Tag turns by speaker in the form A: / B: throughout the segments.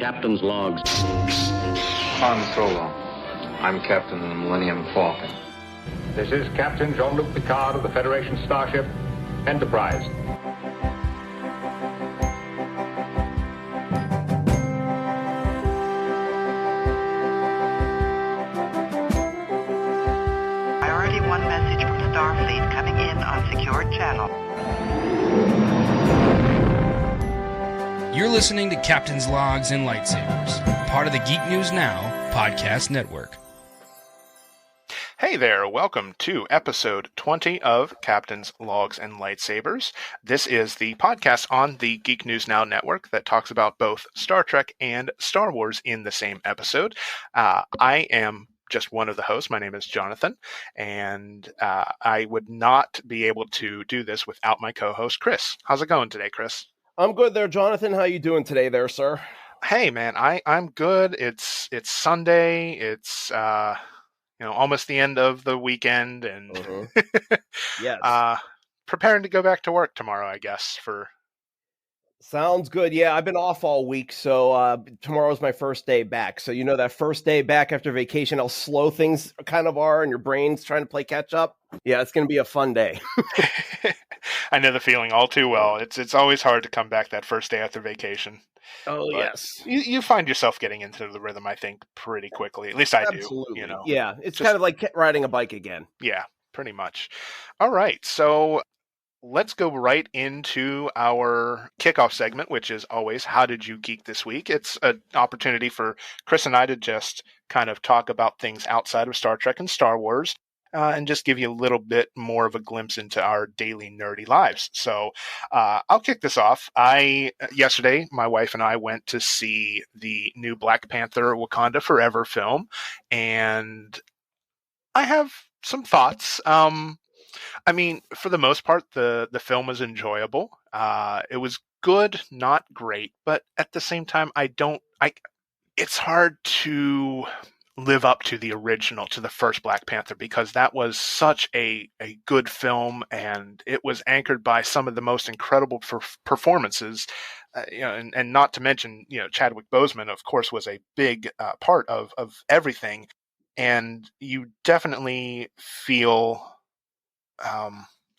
A: Captain's logs.
B: Han Solo. I'm captain of the Millennium Falcon.
C: This is Captain Jean-Luc Picard of the Federation starship Enterprise.
D: Priority 1 message from Starfleet coming in on secured channel.
E: You're listening to Captain's Logs and Lightsabers, part of the Geek News Now podcast network.
F: Hey there, welcome to episode 20 of Captain's Logs and Lightsabers. This is the podcast on the Geek News Now network that talks about both Star Trek and Star Wars in the same episode. I am just one of the hosts. My name is Jonathan, and I would not be able to do this without my co-host, Chris. How's it going today, Chris?
G: I'm good there, Jonathan. How you doing today there, sir?
F: Hey, man, I'm good. It's Sunday. It's almost the end of the weekend, and
G: Yes.
F: Preparing to go back to work tomorrow, I guess.
G: Sounds good. Yeah, I've been off all week, so tomorrow's my first day back. So that first day back after vacation, how slow things kind of are, and your brain's trying to play catch up. Yeah, it's going to be a fun day.
F: I know the feeling all too well. It's always hard to come back that first day after vacation.
G: Oh,
F: But
G: yes.
F: You find yourself getting into the rhythm, I think, pretty quickly. At least I
G: Absolutely.
F: do.
G: Yeah, it's
F: Just-
G: kind of like riding a bike again.
F: Yeah, pretty much. All right, so let's go right into our kickoff segment, which is always, how did you geek this week? It's an opportunity for Chris and I to just kind of talk about things outside of Star Trek and Star Wars, and just give you a little bit more of a glimpse into our daily nerdy lives. So I'll kick this off. Yesterday, my wife and I went to see the new Black Panther Wakanda Forever film, and I have some thoughts. I mean, for the most part, the film was enjoyable. It was good, not great, but at the same time, it's hard to live up to the original, to the first Black Panther, because that was such a good film, and it was anchored by some of the most incredible performances, and not to mention, Chadwick Boseman, of course, was a big part of everything, and you definitely feel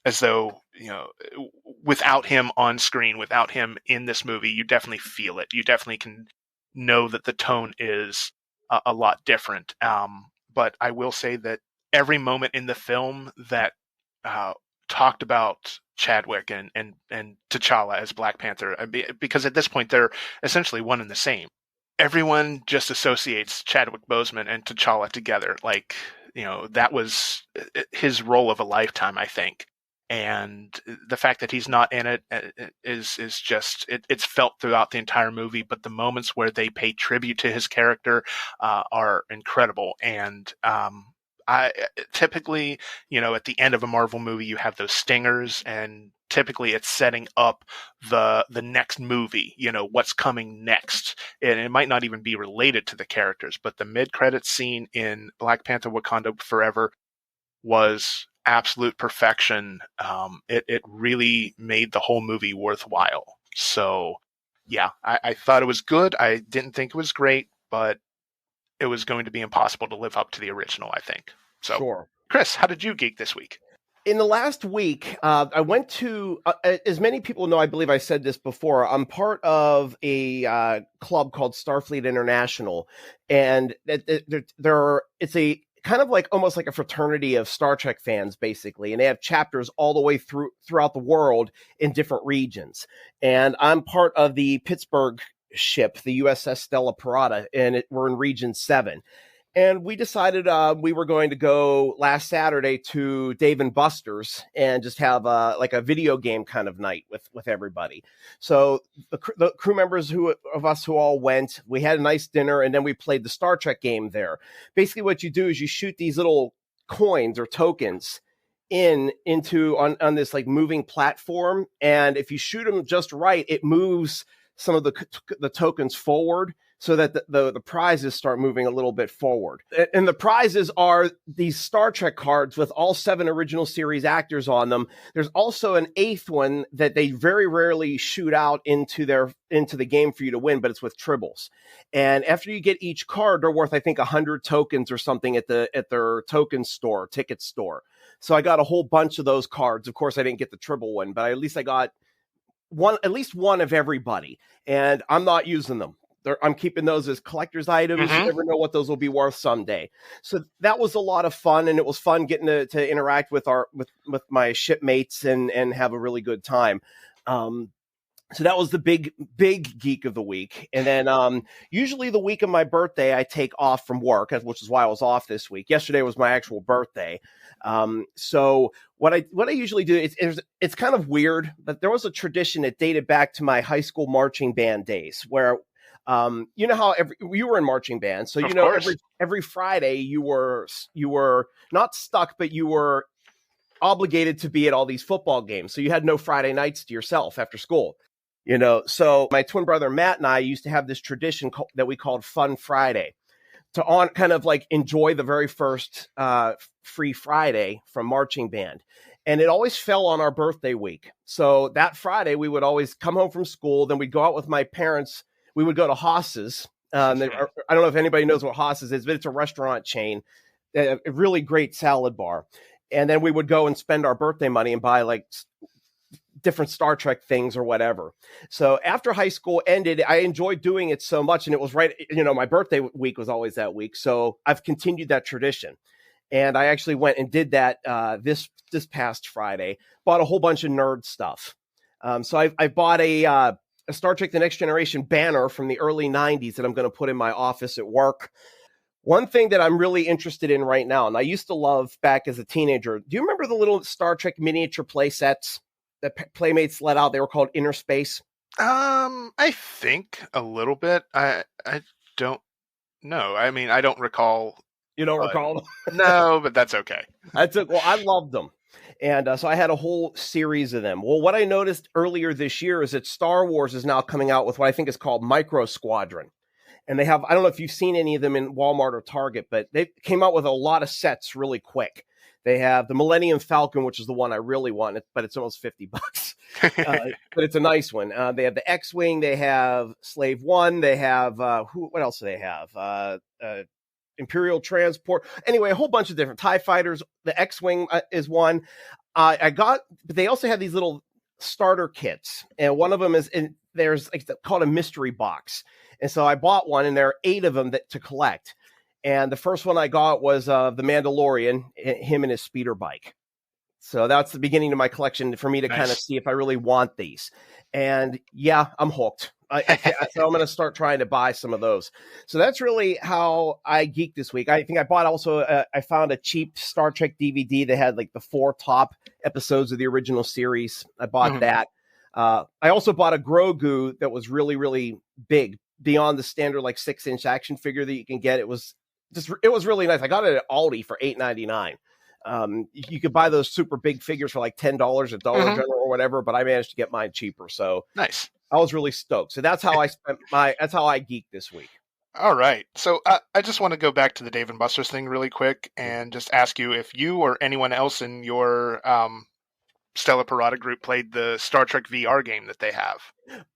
F: as though, without him on screen, without him in this movie, you definitely feel it. You definitely can know that the tone is a lot different. But I will say that every moment in the film that talked about Chadwick and T'Challa as Black Panther, because at this point they're essentially one and the same. Everyone just associates Chadwick Boseman and T'Challa together. Like, that was his role of a lifetime, I think. And the fact that he's not in it is just, it's felt throughout the entire movie, but the moments where they pay tribute to his character are incredible. And I typically, at the end of a Marvel movie, you have those stingers, and typically it's setting up the next movie, what's coming next. And it might not even be related to the characters, but the mid-credits scene in Black Panther Wakanda Forever was absolute perfection. It really made the whole movie worthwhile. So, yeah, I thought it was good. I didn't think it was great, but it was going to be impossible to live up to the original, I think. So,
G: Sure.
F: Chris, how did you geek this week?
G: In the last week, I went to, as many people know, I believe I said this before, I'm part of a club called Starfleet International, and it's a kind of like almost like a fraternity of Star Trek fans, basically, and they have chapters all the way throughout the world in different regions. And I'm part of the Pittsburgh ship, the USS Stella Parada, and we're in Region 7. And we decided we were going to go last Saturday to Dave & Buster's and just have like a video game kind of night with everybody. So the crew members of us who all went, we had a nice dinner, and then we played the Star Trek game there. Basically what you do is you shoot these little coins or tokens into on this like moving platform. And if you shoot them just right, it moves some of the tokens forward. so that the prizes start moving a little bit forward. And the prizes are these Star Trek cards with all 7 original series actors on them. There's also an 8th one that they very rarely shoot out into the game for you to win, but it's with tribbles. And after you get each card, they're worth, I think, 100 tokens or something at their token store, ticket store. So I got a whole bunch of those cards. Of course, I didn't get the tribble one, but at least I got at least one of everybody. And I'm not using them. I'm keeping those as collector's items.
F: Mm-hmm.
G: You never know what those will be worth someday. So that was a lot of fun, and it was fun getting to interact with my shipmates and have a really good time. So that was the big geek of the week. And then usually the week of my birthday, I take off from work, which is why I was off this week. Yesterday was my actual birthday. So what I usually do, it's kind of weird, but there was a tradition that dated back to my high school marching band days where you know how you were in marching band. So, you know, every Friday you were not stuck, but you were obligated to be at all these football games. So you had no Friday nights to yourself after school. You know, so my twin brother Matt and I used to have this tradition that we called Fun Friday to kind of like enjoy the very first free Friday from marching band. And it always fell on our birthday week. So that Friday we would always come home from school. Then we'd go out with my parents. We would go to Haas's. I don't know if anybody knows what Haas's is, but it's a restaurant chain, a really great salad bar. And then we would go and spend our birthday money and buy like different Star Trek things or whatever. So after high school ended, I enjoyed doing it so much. And it was right, you know, my birthday week was always that week. So I've continued that tradition. And I actually went and did that this past Friday, bought a whole bunch of nerd stuff. So I bought a Star Trek The Next Generation banner from the early 90s that I'm going to put in my office at work. One thing that I'm really interested in right now, and I used to love back as a teenager, do you remember the little Star Trek miniature play sets that Playmates let out? They were called Inner Space.
F: I think a little bit. I don't know. I mean, I don't recall.
G: You don't recall?
F: No, but that's okay.
G: I loved them. And so I had a whole series of them. Well, what I noticed earlier this year is that Star Wars is now coming out with what I think is called Micro Squadron. And they have, I don't know if you've seen any of them in Walmart or Target, but they came out with a lot of sets really quick. They have the Millennium Falcon, which is the one I really want, but it's almost $50. But it's a nice one. They have the X-Wing. They have Slave One. They have, what else do they have? Imperial Transport. Anyway, a whole bunch of different TIE fighters. The X-Wing is one. But they also have these little starter kits. And one of them there's like called a mystery box. And so I bought one, and there are 8 of them to collect. And the first one I got was the Mandalorian, him and his speeder bike. So that's the beginning of my collection for me to kind of see if I really want these. And yeah, I'm hooked. So I'm going to start trying to buy some of those. So that's really how I geeked this week. I think I bought also, I found a cheap Star Trek DVD that had like the 4 top episodes of the original series. I bought that. I also bought a Grogu that was really, really big, beyond the standard like 6-inch action figure that you can get. It was really nice. I got it at Aldi for $8.99. You could buy those super big figures for like $10 at Dollar General or whatever, but I managed to get mine cheaper. So
F: nice. I
G: was really stoked. So that's how that's how I geeked this week.
F: All right. So I just want to go back to the Dave & Buster's thing really quick and just ask you if you or anyone else in your Stella Parada group played the Star Trek VR game that they have.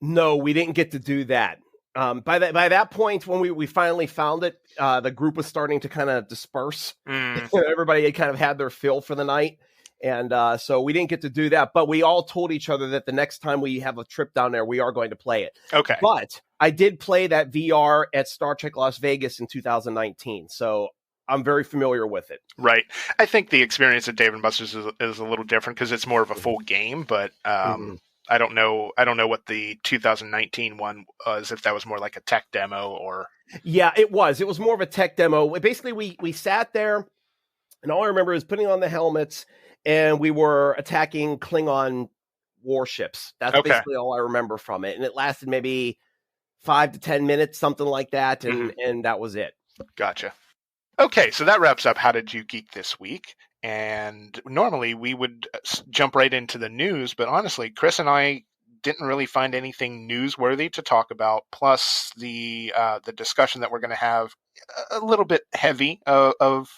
G: No, we didn't get to do that. By that point, when we finally found it, the group was starting to kind of disperse. Everybody had kind of had their fill for the night. And so we didn't get to do that. But we all told each other that the next time we have a trip down there, we are going to play it. Okay. But I did play that VR at Star Trek Las Vegas in 2019. So I'm very familiar with it.
F: Right. I think the experience at Dave & Buster's is a little different because it's more of a full game. But I don't know what the 2019 one was, if that was more like a tech demo or. Yeah,
G: it was. It was more of a tech demo. Basically, we sat there, and all I remember is putting on the helmets, and we were attacking Klingon warships. That's basically all I remember from it. And it lasted maybe 5 to 10 minutes, something like that, and that was it.
F: Gotcha. Okay, so that wraps up How Did You Geek This Week? And normally we would jump right into the news, but honestly, Chris and I didn't really find anything newsworthy to talk about. Plus, the discussion that we're going to have a little bit heavy of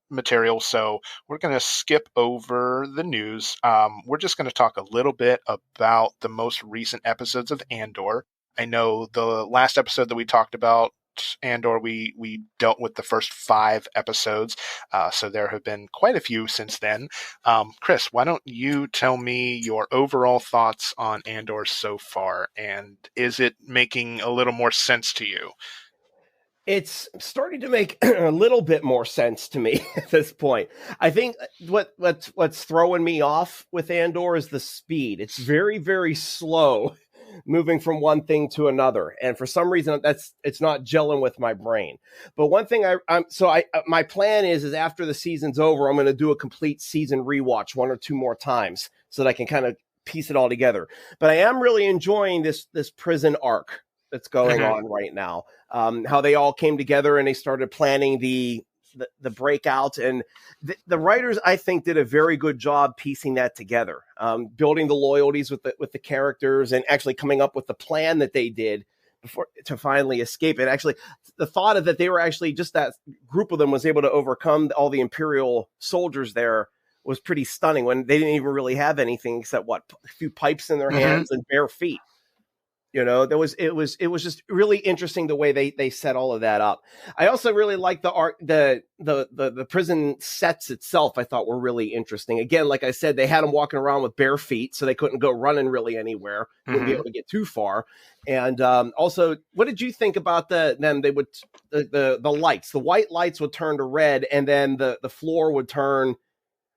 F: material, so we're going to skip over the news. We're just going to talk a little bit about the most recent episodes of Andor. I know the last episode that we talked about Andor, we dealt with the first 5 episodes, so there have been quite a few since then. Chris, why don't you tell me your overall thoughts on Andor so far, and is it making a little more sense to you?
G: It's starting to make a little bit more sense to me at this point. I think what's throwing me off with Andor is the speed. It's very, very slow moving from one thing to another, and for some reason it's not gelling with my brain. But one thing my plan is after the season's over, I'm going to do a complete season rewatch 1 or 2 more times so that I can kind of piece it all together. But I am really enjoying this prison arc that's going on right now. How they all came together and they started planning the breakout, and the writers, I think, did a very good job piecing that together, building the loyalties with the characters, and actually coming up with the plan that they did to finally escape it. Actually, the thought of that they were actually just that group of them was able to overcome all the Imperial soldiers there was pretty stunning, when they didn't even really have anything except a few pipes in their hands and bare feet. You know, it was just really interesting the way they set all of that up. I also really like the art, the prison sets itself. I thought were really interesting. Again, like I said, they had them walking around with bare feet, so they couldn't go running really anywhere. Wouldn't be able to get too far. And also, what did you think about the lights? The white lights would turn to red, and then the floor would turn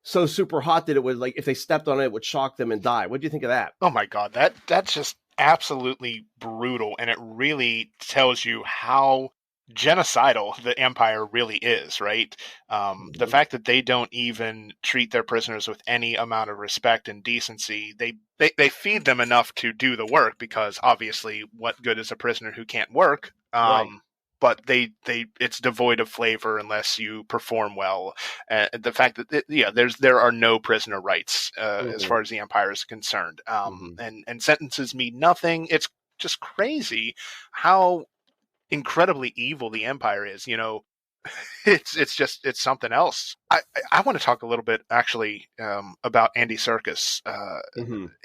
G: so super hot that it would, like, if they stepped on it, it would shock them and die. What do you think of that?
F: Oh my God, that's just absolutely brutal, and it really tells you how genocidal the Empire really is, right? The fact that they don't even treat their prisoners with any amount of respect and decency. They feed them enough to do the work, because obviously what good is a prisoner who can't work?
G: Right.
F: But it's devoid of flavor unless you perform well. The fact that there are no prisoner rights as far as the Empire is concerned, and sentences mean nothing. It's just crazy how incredibly evil the Empire is. You know, it's something else. I want to talk a little bit actually about Andy Serkis.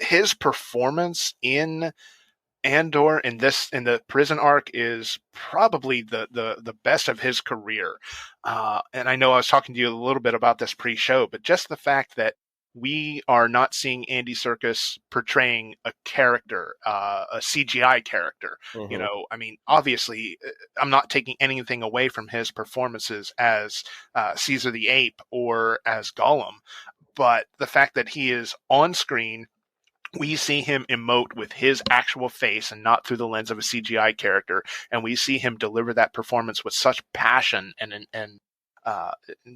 F: His performance in Andor in the prison arc is probably the best of his career. And I know I was talking to you a little bit about this pre-show, but just the fact that we are not seeing Andy Serkis portraying a character, a CGI character. You know, I mean, obviously, I'm not taking anything away from his performances as Caesar the Ape or as Gollum, but the fact that he is on screen, we see him emote with his actual face and not through the lens of a CGI character, and we see him deliver that performance with such passion and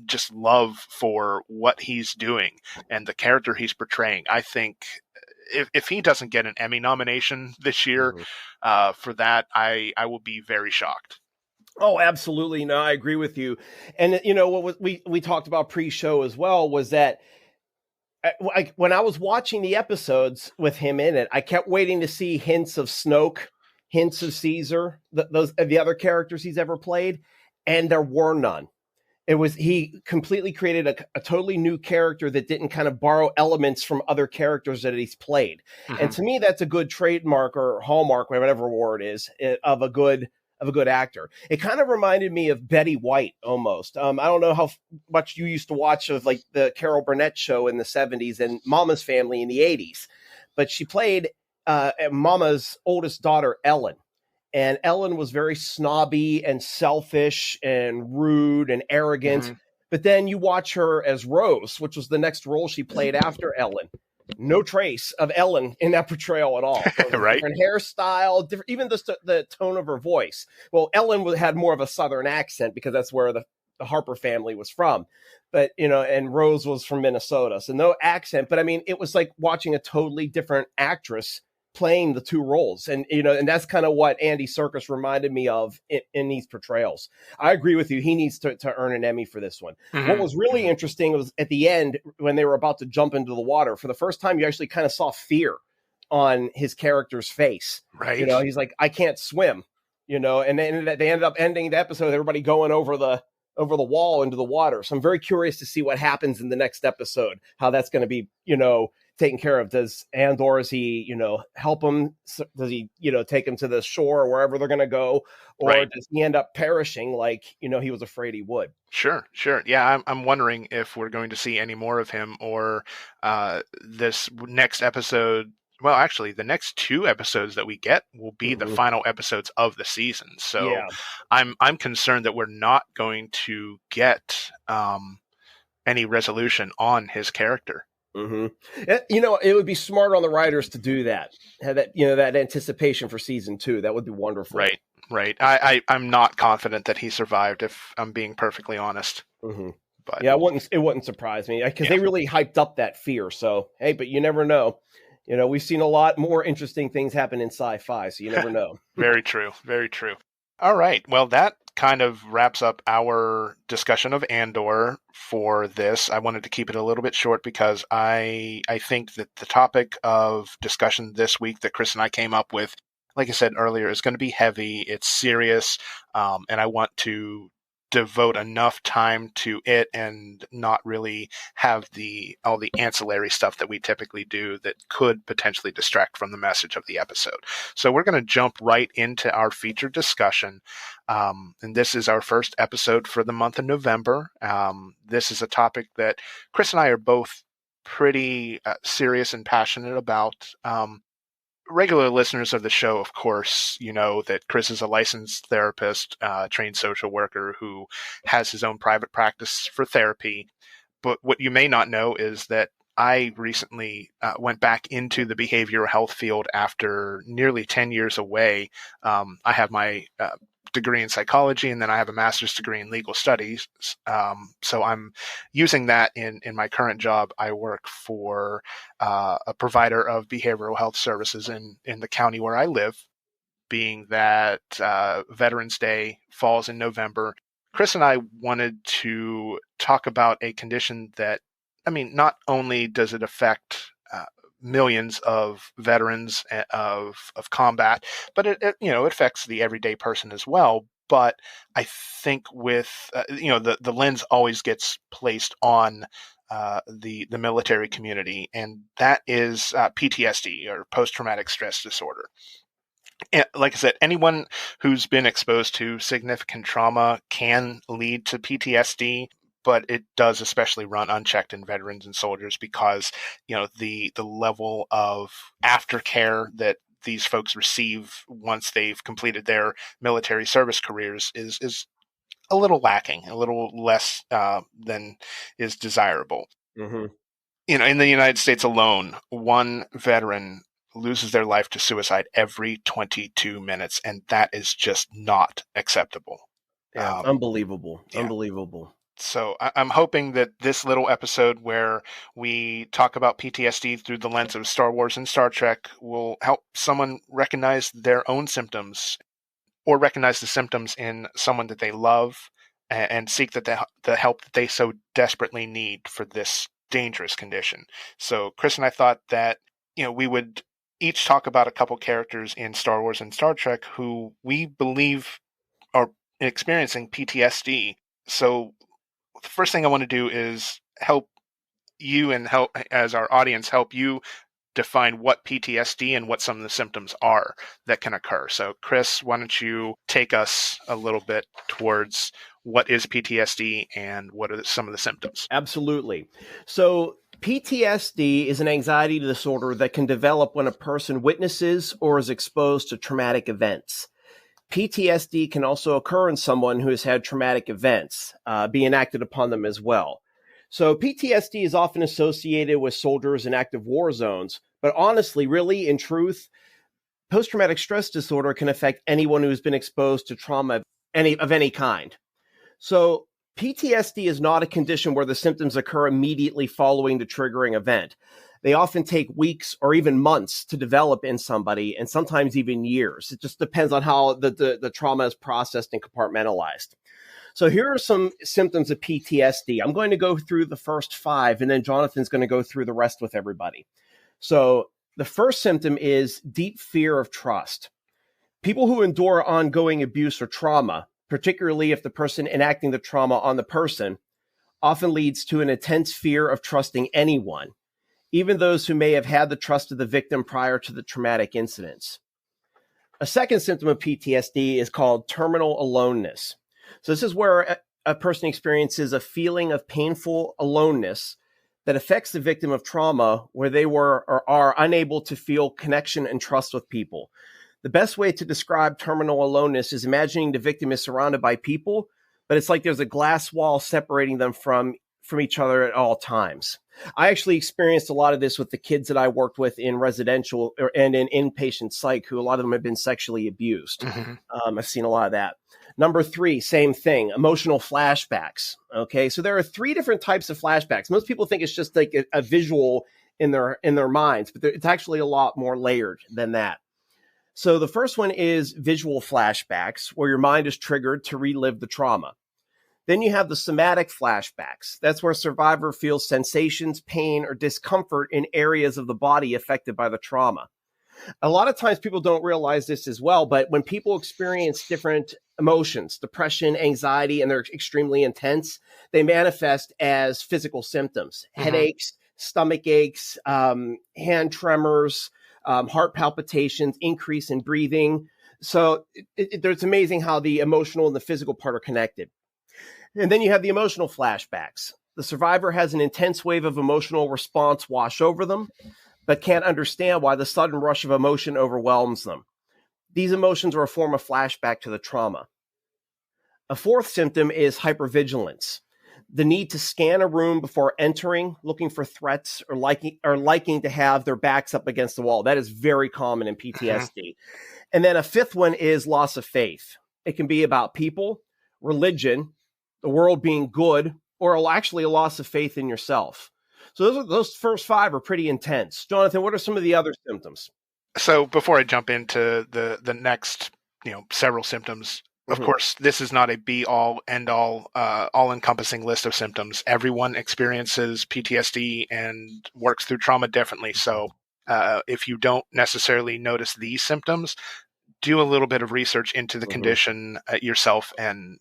F: just love for what he's doing and the character he's portraying. I think if he doesn't get an Emmy nomination this year for that, I will be very shocked.
G: Oh, absolutely. No, I agree with you. And you know what we talked about pre-show as well was that when I was watching the episodes with him in it, I kept waiting to see hints of Snoke, hints of Caesar, the other characters he's ever played, and there were none. He completely created a totally new character that didn't kind of borrow elements from other characters that he's played. And to me, that's a good trademark or hallmark, whatever word is, of a good actor. It kind of reminded me of Betty White almost. I don't know how much you used to watch of like the Carol Burnett show in the 70s and Mama's Family in the 80s, but she played Mama's oldest daughter, Ellen. And Ellen was very snobby and selfish and rude and arrogant. But then you watch her as Rose, which was the next role she played after Ellen. No trace of Ellen in that portrayal at all.
F: Right.
G: Different hairstyle, even just the tone of her voice. Well, Ellen had more of a Southern accent because that's where the Harper family was from. But, you know, and Rose was from Minnesota. So no accent. But I mean, it was like watching a totally different actress playing the two roles. And, you know, and that's kind of what Andy Serkis reminded me of in these portrayals. I agree with you. He needs to earn an Emmy for this one. What was really interesting was at the end when they were about to jump into the water, for the first time, you actually kind of saw fear on his character's face.
F: Right.
G: You know, he's like, I can't swim, you know, and then they ended up ending the episode with everybody going over the wall into the water. So I'm very curious to see what happens in the next episode, how that's going to be, you know, taken care of. Does Andor, does he, you know, help him? Does he, you know, take him to the shore or wherever they're going to go? Or does he end up perishing like, you know, he was afraid he would?
F: Sure. Yeah, I'm wondering if we're going to see any more of him, or this next episode. Well, actually, the next 2 episodes that we get will be the final episodes of the season. So I'm concerned that we're not going to get any resolution on his character.
G: You know, it would be smart on the writers to do that. Have that, you know, that anticipation for season 2. That would be wonderful.
F: Right. I'm not confident that he survived, if I'm being perfectly honest. But
G: yeah, it wouldn't surprise me, because they really hyped up that fear. So hey, but you never know. You know, we've seen a lot more interesting things happen in sci-fi, so you never know.
F: Very true. All right. Well, that kind of wraps up our discussion of Andor for this. I wanted to keep it a little bit short because I think that the topic of discussion this week that Chris and I came up with, like I said earlier, is going to be heavy. It's serious, and I want to devote enough time to it and not really have all the ancillary stuff that we typically do that could potentially distract from the message of the episode. So we're going to jump right into our featured discussion. And this is our first episode for the month of November. This is a topic that Chris and I are both pretty serious and passionate about. Regular listeners of the show, of course, you know that Chris is a licensed therapist, trained social worker who has his own private practice for therapy. But what you may not know is that I recently went back into the behavioral health field after nearly 10 years away. I have my degree in psychology, and then I have a master's degree in legal studies. So I'm using that in my current job. I work for a provider of behavioral health services in the county where I live, being that Veterans Day falls in November. Chris and I wanted to talk about a condition that, I mean, not only does it affect millions of veterans of combat, but it affects the everyday person as well. But I think with the lens always gets placed on the military community, and that is PTSD, or post-traumatic stress disorder. And like I said, anyone who's been exposed to significant trauma can lead to PTSD. But it does especially run unchecked in veterans and soldiers because, you know, the level of aftercare that these folks receive once they've completed their military service careers is a little lacking, a little less than is desirable. You know, in the United States alone, one veteran loses their life to suicide every 22 minutes, and that is just not acceptable.
G: Yeah, unbelievable.
F: So I'm hoping that this little episode where we talk about PTSD through the lens of Star Wars and Star Trek will help someone recognize their own symptoms, or recognize the symptoms in someone that they love, and seek the help that they so desperately need for this dangerous condition. So Chris and I thought that, you know, we would each talk about a couple characters in Star Wars and Star Trek who we believe are experiencing PTSD. So the first thing I want to do is help you and help, as our audience, help you define what PTSD and what some of the symptoms are that can occur. So Chris, why don't you take us a little bit towards what is PTSD and what are some of the symptoms?
G: Absolutely. So PTSD is an anxiety disorder that can develop when a person witnesses or is exposed to traumatic events. PTSD can also occur in someone who has had traumatic events be enacted upon them as well. So PTSD is often associated with soldiers in active war zones, but honestly, really, in truth, post-traumatic stress disorder can affect anyone who's been exposed to trauma of any kind. So PTSD is not a condition where the symptoms occur immediately following the triggering event. They often take weeks or even months to develop in somebody, and sometimes even years. It just depends on how the trauma is processed and compartmentalized. So here are some symptoms of PTSD. I'm going to go through the first 5, and then Jonathan's going to go through the rest with everybody. So The first symptom is deep fear of trust. People who endure ongoing abuse or trauma, particularly if the person enacting the trauma on the person, often leads to an intense fear of trusting anyone, even those who may have had the trust of the victim prior to the traumatic incidents. A second symptom of PTSD is called terminal aloneness. So this is where a person experiences a feeling of painful aloneness that affects the victim of trauma, where they were or are unable to feel connection and trust with people. The best way to describe terminal aloneness is imagining the victim is surrounded by people, but it's like there's a glass wall separating them from each other at all times. I actually experienced a lot of this with the kids that I worked with in residential and in inpatient psych, who a lot of them have been sexually abused. I've seen a lot of that. Number 3, same thing, emotional flashbacks. Okay, so there are 3 different types of flashbacks. Most people think it's just like a visual in their minds, but it's actually a lot more layered than that. So the first one is visual flashbacks, where your mind is triggered to relive the trauma. Then you have the somatic flashbacks. That's where a survivor feels sensations, pain, or discomfort in areas of the body affected by the trauma. A lot of times people don't realize this as well, but when people experience different emotions, depression, anxiety, and they're extremely intense, they manifest as physical symptoms, headaches, stomach aches, hand tremors, heart palpitations, increase in breathing. So it's amazing how the emotional and the physical part are connected. And then you have the emotional flashbacks. The survivor has an intense wave of emotional response wash over them, but can't understand why the sudden rush of emotion overwhelms them. These emotions are a form of flashback to the trauma. A fourth symptom is hypervigilance. The need to scan a room before entering, looking for threats, or liking to have their backs up against the wall. That is very common in PTSD. And then a fifth one is loss of faith. It can be about people, religion, the world being good, or actually a loss of faith in yourself. So those first 5 are pretty intense. Jonathan, what are some of the other symptoms?
F: So before I jump into the next, several symptoms, of course, this is not a be-all, end-all, all-encompassing list of symptoms. Everyone experiences PTSD and works through trauma differently. So if you don't necessarily notice these symptoms, do a little bit of research into the condition yourself, and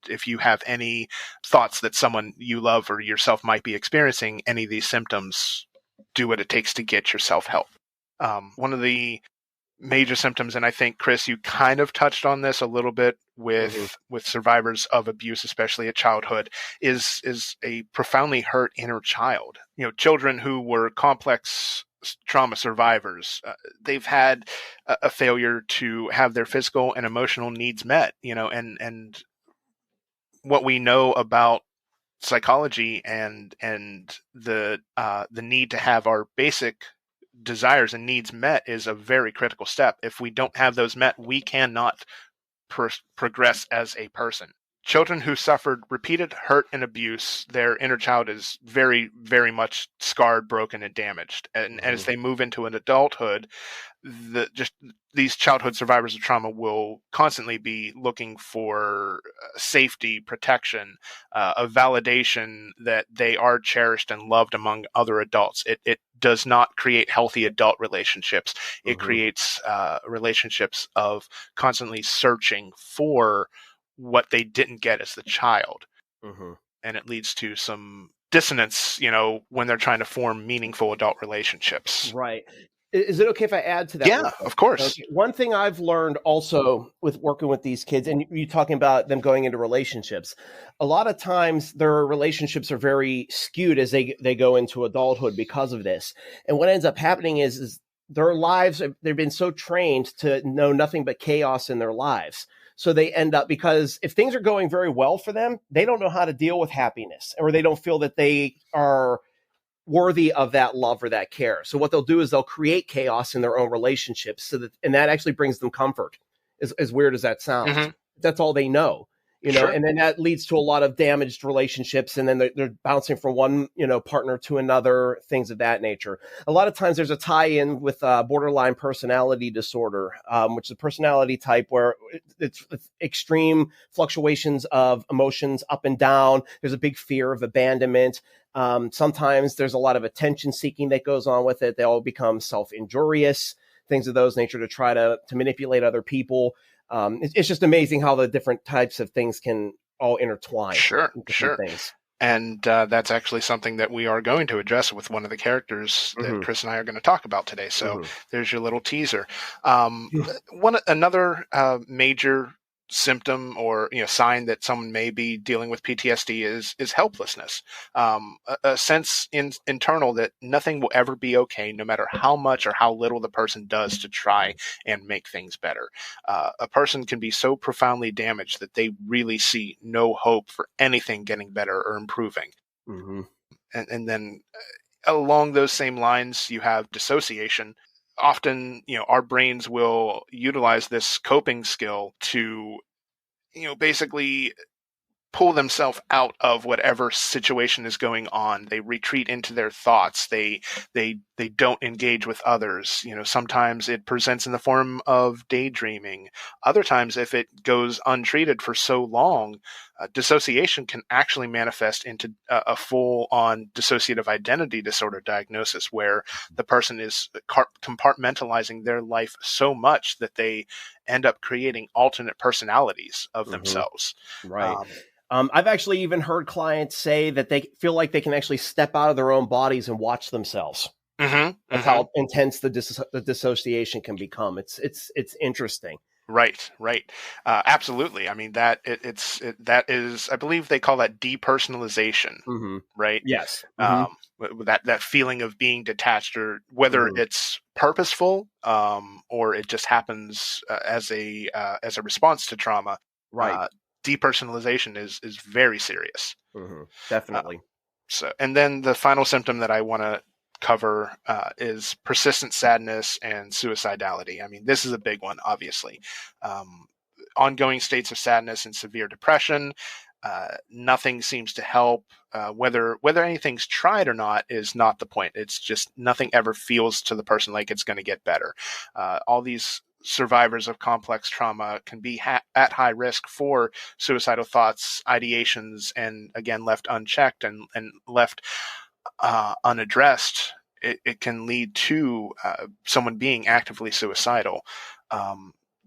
F: if you have any thoughts that someone you love or yourself might be experiencing any of these symptoms, do what it takes to get yourself help. One of the major symptoms, and I think, Chris, you kind of touched on this a little bit with survivors of abuse, especially at childhood, is a profoundly hurt inner child. Children who were complex trauma survivors, they've had a failure to have their physical and emotional needs met, and what we know about psychology and the need to have our basic desires and needs met is a very critical step. If we don't have those met, we cannot progress as a person. Children who suffered repeated hurt and abuse, their inner child is very, very much scarred, broken, and damaged. And as they move into an adulthood, these childhood survivors of trauma will constantly be looking for safety, protection, a validation that they are cherished and loved among other adults. It does not create healthy adult relationships. It creates relationships of constantly searching for what they didn't get as the child. And it leads to some dissonance, when they're trying to form meaningful adult relationships.
G: Right. Is it okay if I add to that?
F: Yeah, of course.
G: Okay. One thing I've learned also with working with these kids, and you talking about them going into relationships, a lot of times their relationships are very skewed as they go into adulthood because of this. And what ends up happening is their lives, they've been so trained to know nothing but chaos in their lives. So they end up, because if things are going very well for them, they don't know how to deal with happiness, or they don't feel that they are worthy of that love or that care. So what they'll do is they'll create chaos in their own relationships, and that actually brings them comfort, as weird as that sounds. That's all they know.
F: Sure.
G: and then that leads to a lot of damaged relationships, and then they're bouncing from one, partner to another, things of that nature. A lot of times there's a tie-in with borderline personality disorder, which is a personality type where it's extreme fluctuations of emotions up and down. There's a big fear of abandonment. Sometimes there's a lot of attention seeking that goes on with it. They all become self-injurious, things of those nature to try to manipulate other people. It's just amazing how the different types of things can all intertwine.
F: Sure.
G: Things.
F: And that's actually something that we are going to address with one of the characters that Chris and I are going to talk about today. So there's your little teaser. Another major symptom or sign that someone may be dealing with PTSD is helplessness, a sense internal that nothing will ever be okay, no matter how much or how little the person does to try and make things better. A person can be so profoundly damaged that they really see no hope for anything getting better or improving. And then along those same lines, you have dissociation. Often, our brains will utilize this coping skill to, basically pull themselves out of whatever situation is going on. They retreat into their thoughts. They don't engage with others. Sometimes it presents in the form of daydreaming. Other times, if it goes untreated for so long, dissociation can actually manifest into a full-on dissociative identity disorder diagnosis, where the person is compartmentalizing their life so much that they end up creating alternate personalities of themselves.
G: Right. I've actually even heard clients say that they feel like they can actually step out of their own bodies and watch themselves. That's how intense the dissociation can become. It's interesting.
F: Right. Absolutely. I mean, that is, I believe they call that depersonalization, right?
G: Yes.
F: That feeling of being detached, or whether it's purposeful, or it just happens as a response to trauma.
G: Right.
F: Depersonalization is very serious.
G: Definitely.
F: And then the final symptom that I want to cover is persistent sadness and suicidality. I mean, this is a big one, obviously. Ongoing states of sadness and severe depression. Nothing seems to help. Whether anything's tried or not is not the point. It's just nothing ever feels to the person like it's going to get better. All these survivors of complex trauma can be at high risk for suicidal thoughts, ideations, and again, left unchecked and left unaddressed, it can lead to someone being actively suicidal.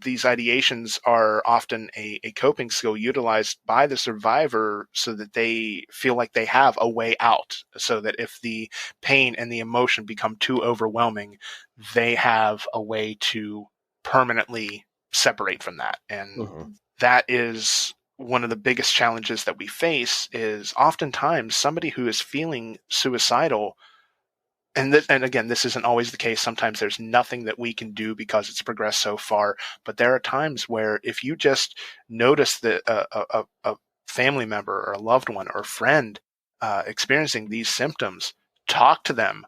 F: These ideations are often a coping skill utilized by the survivor so that they feel like they have a way out, so that if the pain and the emotion become too overwhelming, they have a way to permanently separate from that. And that is one of the biggest challenges that we face, is oftentimes somebody who is feeling suicidal, and again, this isn't always the case. Sometimes there's nothing that we can do because it's progressed so far. But there are times where if you just notice that a family member or a loved one or friend experiencing these symptoms, talk to them.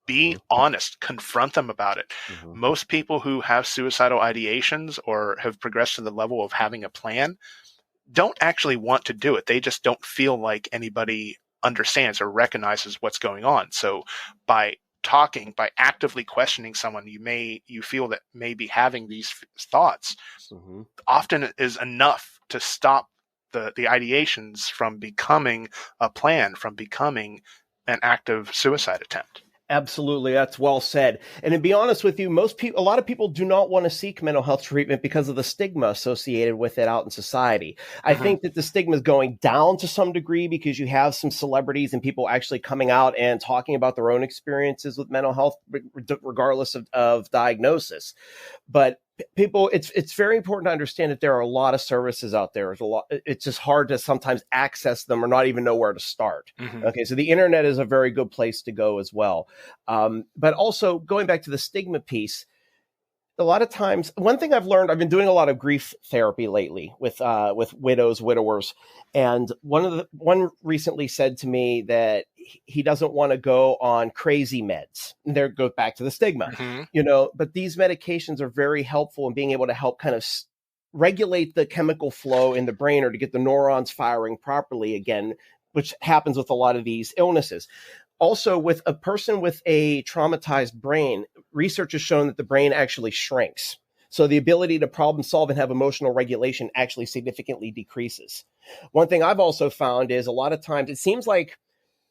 F: Be honest, confront them about it. Most people who have suicidal ideations or have progressed to the level of having a plan don't actually want to do it. They just don't feel like anybody understands or recognizes what's going on. So by talking, by actively questioning someone you feel that may be having these thoughts, often is enough to stop the ideations from becoming a plan, from becoming an active suicide attempt.
G: Absolutely. That's well said. And to be honest with you, a lot of people do not want to seek mental health treatment because of the stigma associated with it out in society. I think that the stigma is going down to some degree because you have some celebrities and people actually coming out and talking about their own experiences with mental health, regardless of diagnosis. But people, it's very important to understand that there are a lot of services out there. It's just hard to sometimes access them or not even know where to start. Okay, so the internet is a very good place to go as well. But also going back to the stigma piece, a lot of times, one thing I've learned, I've been doing a lot of grief therapy lately with widowers, and one recently said to me that he doesn't want to go on crazy meds. And there goes back to the stigma, but these medications are very helpful in being able to help kind of regulate the chemical flow in the brain, or to get the neurons firing properly again, which happens with a lot of these illnesses. Also, with a person with a traumatized brain, research has shown that the brain actually shrinks. So the ability to problem solve and have emotional regulation actually significantly decreases. One thing I've also found is a lot of times it seems like,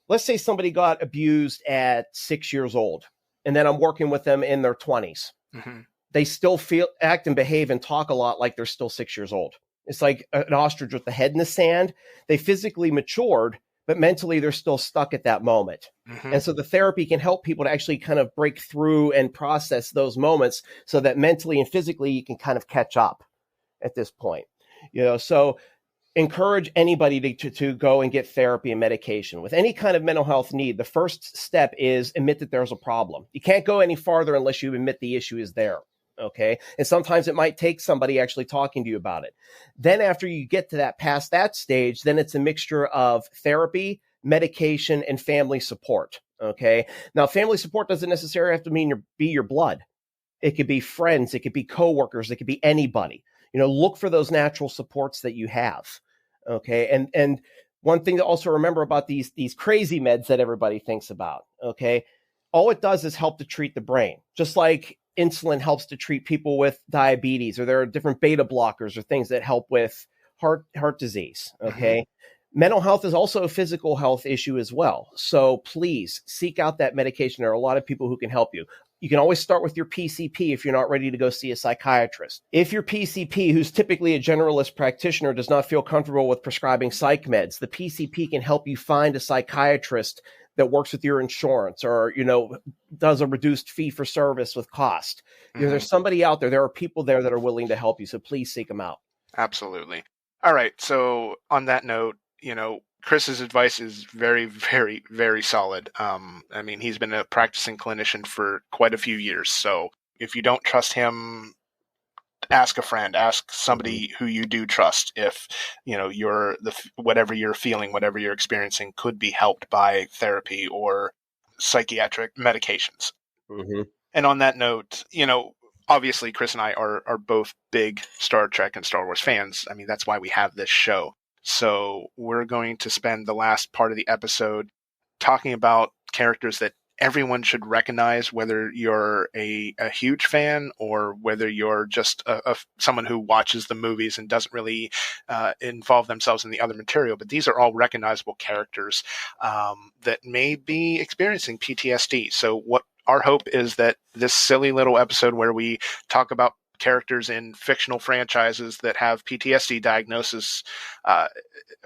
G: let's say somebody got abused at 6 years old, and then I'm working with them in their 20s. Mm-hmm. They still act and behave and talk a lot like they're still 6 years old. It's like an ostrich with the head in the sand. They physically matured, but mentally they're still stuck at that moment. Mm-hmm. And so the therapy can help people to actually kind of break through and process those moments so that mentally and physically you can kind of catch up at this point. So encourage anybody to go and get therapy and medication. With any kind of mental health need, the first step is admit that there's a problem. You can't go any farther unless you admit the issue is there. Okay. And sometimes it might take somebody actually talking to you about it. Then after you get to that, past that stage, then it's a mixture of therapy, medication, and family support. Okay. Now, family support doesn't necessarily have to be your blood. It could be friends. It could be coworkers. It could be anybody. Look for those natural supports that you have. Okay. And one thing to also remember about these crazy meds that everybody thinks about. Okay. All it does is help to treat the brain, just like insulin helps to treat people with diabetes, or there are different beta blockers or things that help with heart disease. Okay. Mm-hmm. Mental health is also a physical health issue as well. So please seek out that medication. There are a lot of people who can help you. You can always start with your PCP if you're not ready to go see a psychiatrist. If your PCP, who's typically a generalist practitioner, does not feel comfortable with prescribing psych meds, the PCP can help you find a psychiatrist that works with your insurance, or, does a reduced fee for service with cost. Mm-hmm. There's somebody out there. There are people there that are willing to help you. So please seek them out.
F: Absolutely. All right. So on that note, Chris's advice is very, very, very solid. He's been a practicing clinician for quite a few years. So if you don't trust him, ask a friend, ask somebody who you do trust if, whatever you're feeling, whatever you're experiencing could be helped by therapy or psychiatric medications. Mm-hmm. And on that note, obviously Chris and I are both big Star Trek and Star Wars fans. That's why we have this show. So we're going to spend the last part of the episode talking about characters that everyone should recognize, whether you're a huge fan or whether you're just someone who watches the movies and doesn't really involve themselves in the other material. But these are all recognizable characters that may be experiencing PTSD. So what our hope is that this silly little episode where we talk about characters in fictional franchises that have PTSD diagnosis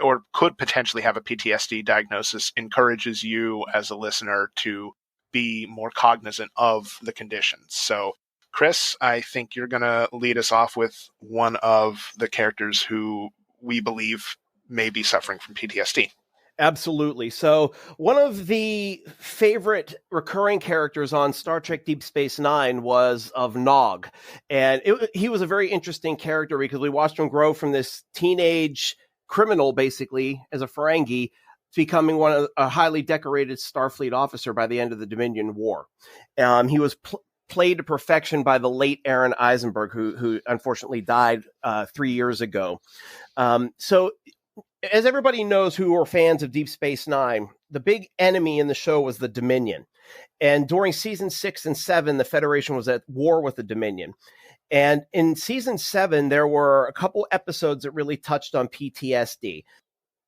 F: or could potentially have a PTSD diagnosis encourages you as a listener to be more cognizant of the conditions. So, Chris, I think you're going to lead us off with one of the characters who we believe may be suffering from PTSD.
G: Absolutely. So one of the favorite recurring characters on Star Trek Deep Space Nine was of Nog. And he was a very interesting character because we watched him grow from this teenage criminal, basically, as a Ferengi, to becoming a highly decorated Starfleet officer by the end of the Dominion War. He was played to perfection by the late Aaron Eisenberg, who unfortunately died 3 years ago. So as everybody knows who are fans of Deep Space Nine, the big enemy in the show was the Dominion. And during season 6 and 7, the Federation was at war with the Dominion. And in season 7, there were a couple episodes that really touched on PTSD.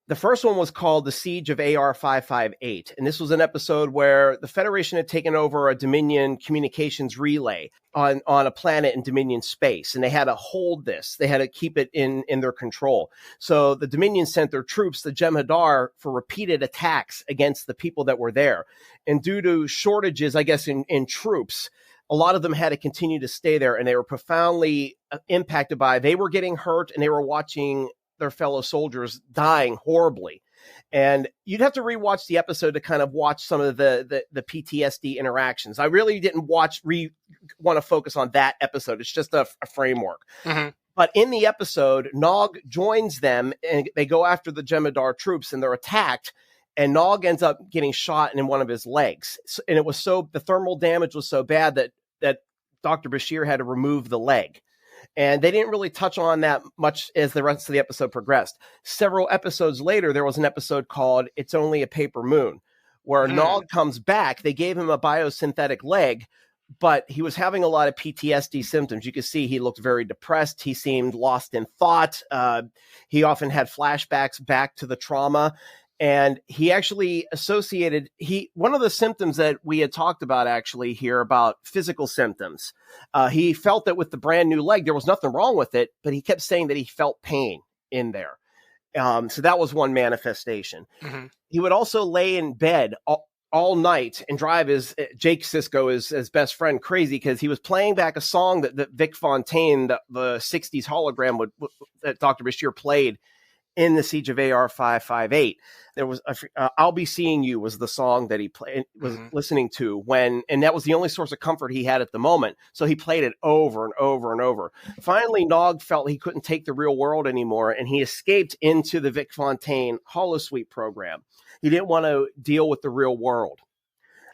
G: The first one was called The Siege of AR-558. And this was an episode where the Federation had taken over a Dominion communications relay on a planet in Dominion space. And they had to hold this. They had to keep it in their control. So the Dominion sent their troops, the Jem'Hadar, for repeated attacks against the people that were there. And due to shortages, I guess, in troops, a lot of them had to continue to stay there. And they were profoundly impacted by, they were getting hurt and they were watching their fellow soldiers dying horribly. And you'd have to rewatch the episode to kind of watch some of the PTSD interactions. I really didn't want to focus on that episode. It's just a framework. Mm-hmm. But in the episode, Nog joins them and they go after the Jem'Hadar troops and they're attacked. And Nog ends up getting shot in one of his legs. And the thermal damage was so bad that Dr. Bashir had to remove the leg. And they didn't really touch on that much as the rest of the episode progressed. Several episodes later, there was an episode called It's Only a Paper Moon, where Nog comes back. They gave him a biosynthetic leg, but he was having a lot of PTSD symptoms. You could see he looked very depressed. He seemed lost in thought. He often had flashbacks back to the trauma. And he actually associated one of the symptoms that we had talked about actually here about physical symptoms. He felt that with the brand new leg, there was nothing wrong with it, but he kept saying that he felt pain in there. So that was one manifestation. Mm-hmm. He would also lay in bed all night and drive Jake Sisko, his best friend, crazy because he was playing back a song that Vic Fontaine, the 60s hologram that Dr. Bashir played in the Siege of AR 558. There was I'll Be Seeing You was the song that he was listening to and that was the only source of comfort he had at the moment. So he played it over and over and over. Finally, Nog felt he couldn't take the real world anymore, and he escaped into the Vic Fontaine holosuite program. He didn't want to deal with the real world.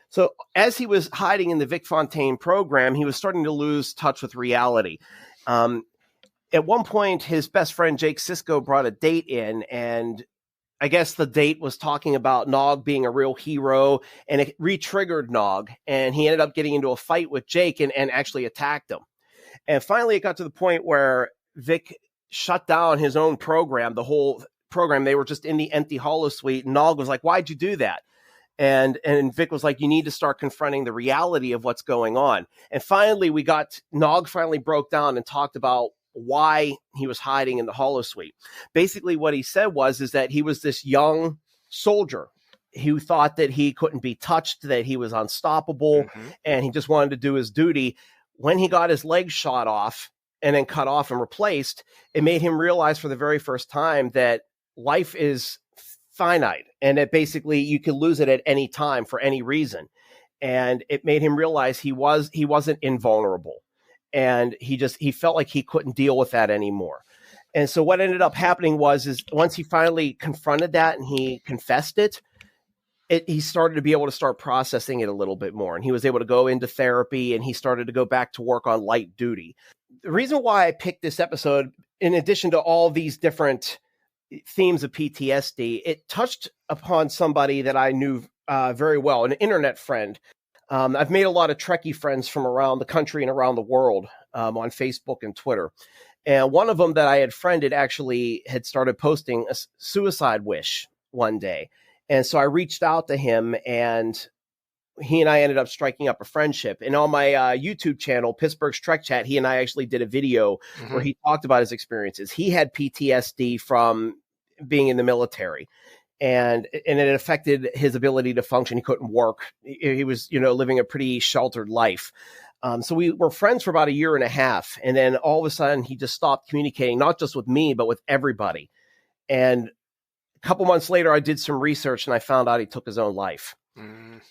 G: So as he was hiding in the Vic Fontaine program, he was starting to lose touch with reality. At one point, his best friend, Jake Sisko, brought a date in, and I guess the date was talking about Nog being a real hero, and it re-triggered Nog, and he ended up getting into a fight with Jake and actually attacked him. And finally, it got to the point where Vic shut down his own program, the whole program. They were just in the empty holosuite. Nog was like, "Why'd you do that?" And Vic was like, "You need to start confronting the reality of what's going on." And finally, Nog finally broke down and talked about why he was hiding in the holosuite. Basically, what he said is that he was this young soldier who thought that he couldn't be touched, that he was unstoppable, and he just wanted to do his duty. When he got his legs shot off and then cut off and replaced, it made him realize for the very first time that life is finite and that basically you can lose it at any time for any reason. And it made him realize he wasn't invulnerable. And he felt like he couldn't deal with that anymore. And so what ended up happening is once he finally confronted that and he confessed he started to be able to start processing it a little bit more. And he was able to go into therapy, and he started to go back to work on light duty. The reason why I picked this episode, in addition to all these different themes of PTSD, it touched upon somebody that I knew very well, an internet friend. I've made a lot of Trekkie friends from around the country and around the world on Facebook and Twitter. And one of them that I had friended actually had started posting a suicide wish one day. And so I reached out to him, and he and I ended up striking up a friendship. And on my YouTube channel, Pittsburgh's Trek Chat, he and I actually did a video where he talked about his experiences. He had PTSD from being in the military. And it affected his ability to function. He couldn't work. He was, living a pretty sheltered life. So we were friends for about a year and a half. And then all of a sudden he just stopped communicating, not just with me, but with everybody. And a couple months later, I did some research and I found out he took his own life.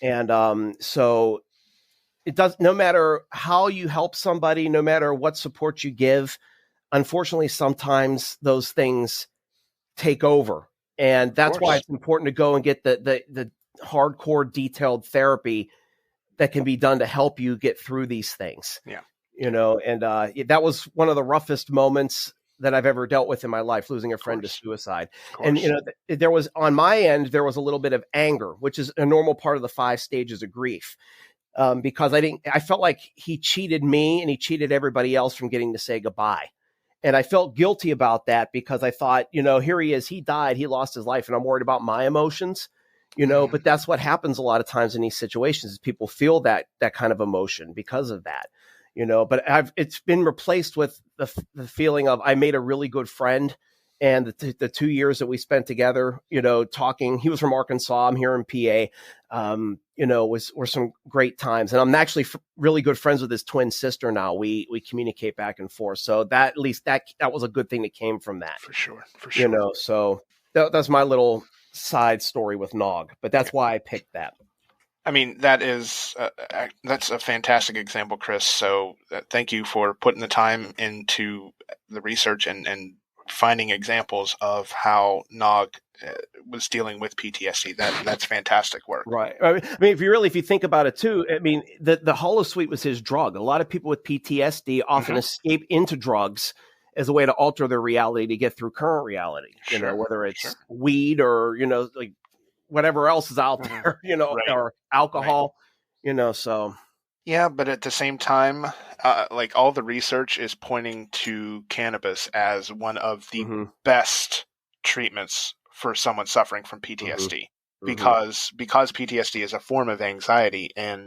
G: And so it does, no matter how you help somebody, no matter what support you give, unfortunately, sometimes those things take over. And that's why it's important to go and get the hardcore detailed therapy that can be done to help you get through these things.
F: Yeah.
G: That was one of the roughest moments that I've ever dealt with in my life, losing a friend to suicide. And, there was, on my end, there was a little bit of anger, which is a normal part of the 5 stages of grief. Because I felt like he cheated me and he cheated everybody else from getting to say goodbye. And I felt guilty about that because I thought, here he is, he died, he lost his life, and I'm worried about my emotions, but that's what happens a lot of times in these situations is people feel that kind of emotion because of that, but it's been replaced with the feeling of I made a really good friend. And the 2 years that we spent together, talking, he was from Arkansas, I'm here in PA, were some great times. And I'm actually really good friends with his twin sister now. We communicate back and forth. So that was a good thing that came from that.
F: For sure.
G: So that's my little side story with Nog, but that's why I picked that.
F: I mean, that's a fantastic example, Chris. So thank you for putting the time into the research and finding examples of how Nog was dealing with PTSD. That's fantastic work.
G: Right. I mean, if you think about it too, I mean, the holosuite was his drug. A lot of people with PTSD often escape into drugs as a way to alter their reality to get through current reality. You know, whether it's weed or, you know, like whatever else is out there, you know, or alcohol, you know, so.
F: Yeah, but at the same time, like all the research is pointing to cannabis as one of the best treatments for someone suffering from PTSD, because PTSD is a form of anxiety, and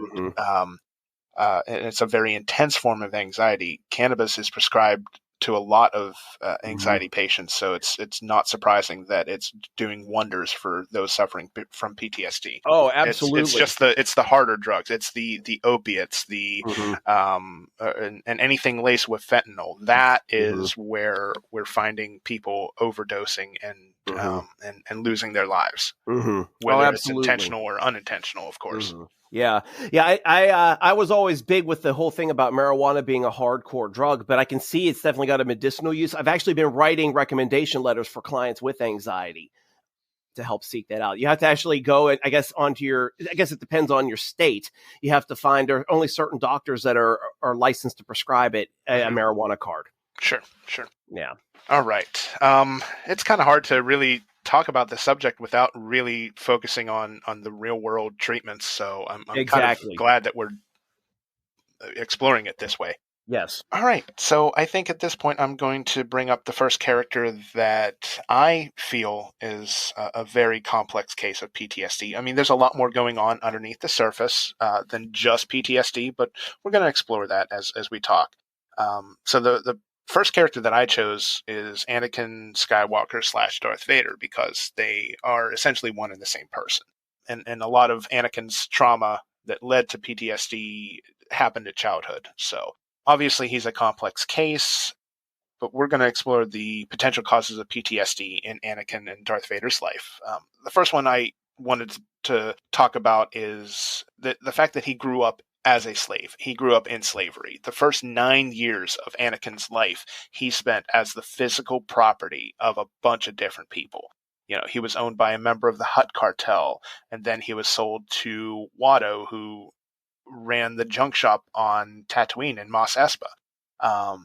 F: it's a very intense form of anxiety. Cannabis is prescribed to a lot of anxiety patients, so it's not surprising that it's doing wonders for those suffering from PTSD.
G: Oh, absolutely!
F: It's just the harder drugs. It's the opiates, and anything laced with fentanyl. That is where we're finding people overdosing and losing their lives, whether it's intentional or unintentional, of course.
G: Yeah. I was always big with the whole thing about marijuana being a hardcore drug, but I can see it's definitely got a medicinal use. I've actually been writing recommendation letters for clients with anxiety to help seek that out. You have to actually go, I guess it depends on your state. You have to find there are only certain doctors that are licensed to prescribe it a marijuana card.
F: Sure.
G: Yeah.
F: All right. It's kind of hard to really talk about the subject without really focusing on the real world treatments. So I'm kind of glad that we're exploring it this way.
G: Yes.
F: All right. So I think at this point, I'm going to bring up the first character that I feel is a very complex case of PTSD. I mean, there's a lot more going on underneath the surface than just PTSD, but we're going to explore that as we talk. So the first character that I chose is Anakin Skywalker / Darth Vader, because they are essentially one and the same person. And a lot of Anakin's trauma that led to PTSD happened at childhood. So obviously he's a complex case, but we're going to explore the potential causes of PTSD in Anakin and Darth Vader's life. The first one I wanted to talk about is the fact that he grew up as a slave. He grew up in slavery. The first 9 years of Anakin's life, he spent as the physical property of a bunch of different people. You know, he was owned by a member of the Hutt cartel, and then he was sold to Watto, who ran the junk shop on Tatooine in Mos Espa.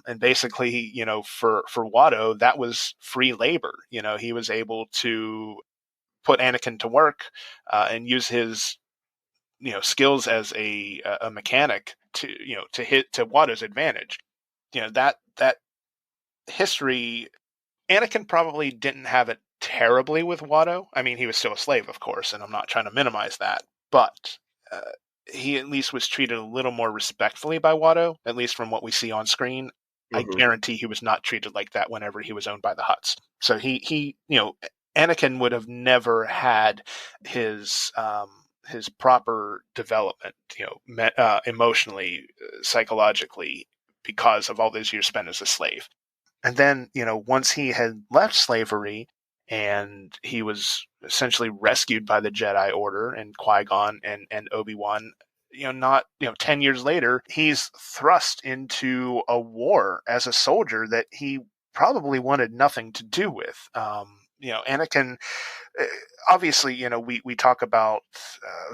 F: And basically, you know, for Watto, that was free labor. You know, he was able to put Anakin to work and use his skills as a mechanic to Watto's advantage. You know, that history, Anakin probably didn't have it terribly with Watto. I mean, he was still a slave, of course, and I'm not trying to minimize that, but he at least was treated a little more respectfully by Watto, at least from what we see on screen. I guarantee he was not treated like that whenever he was owned by the Hutts. So he Anakin would have never had his proper development, emotionally, psychologically, because of all those years spent as a slave. And then, once he had left slavery and he was essentially rescued by the Jedi Order and Qui-Gon and Obi-Wan, 10 years later, he's thrust into a war as a soldier that he probably wanted nothing to do with. Anakin, obviously, we talk about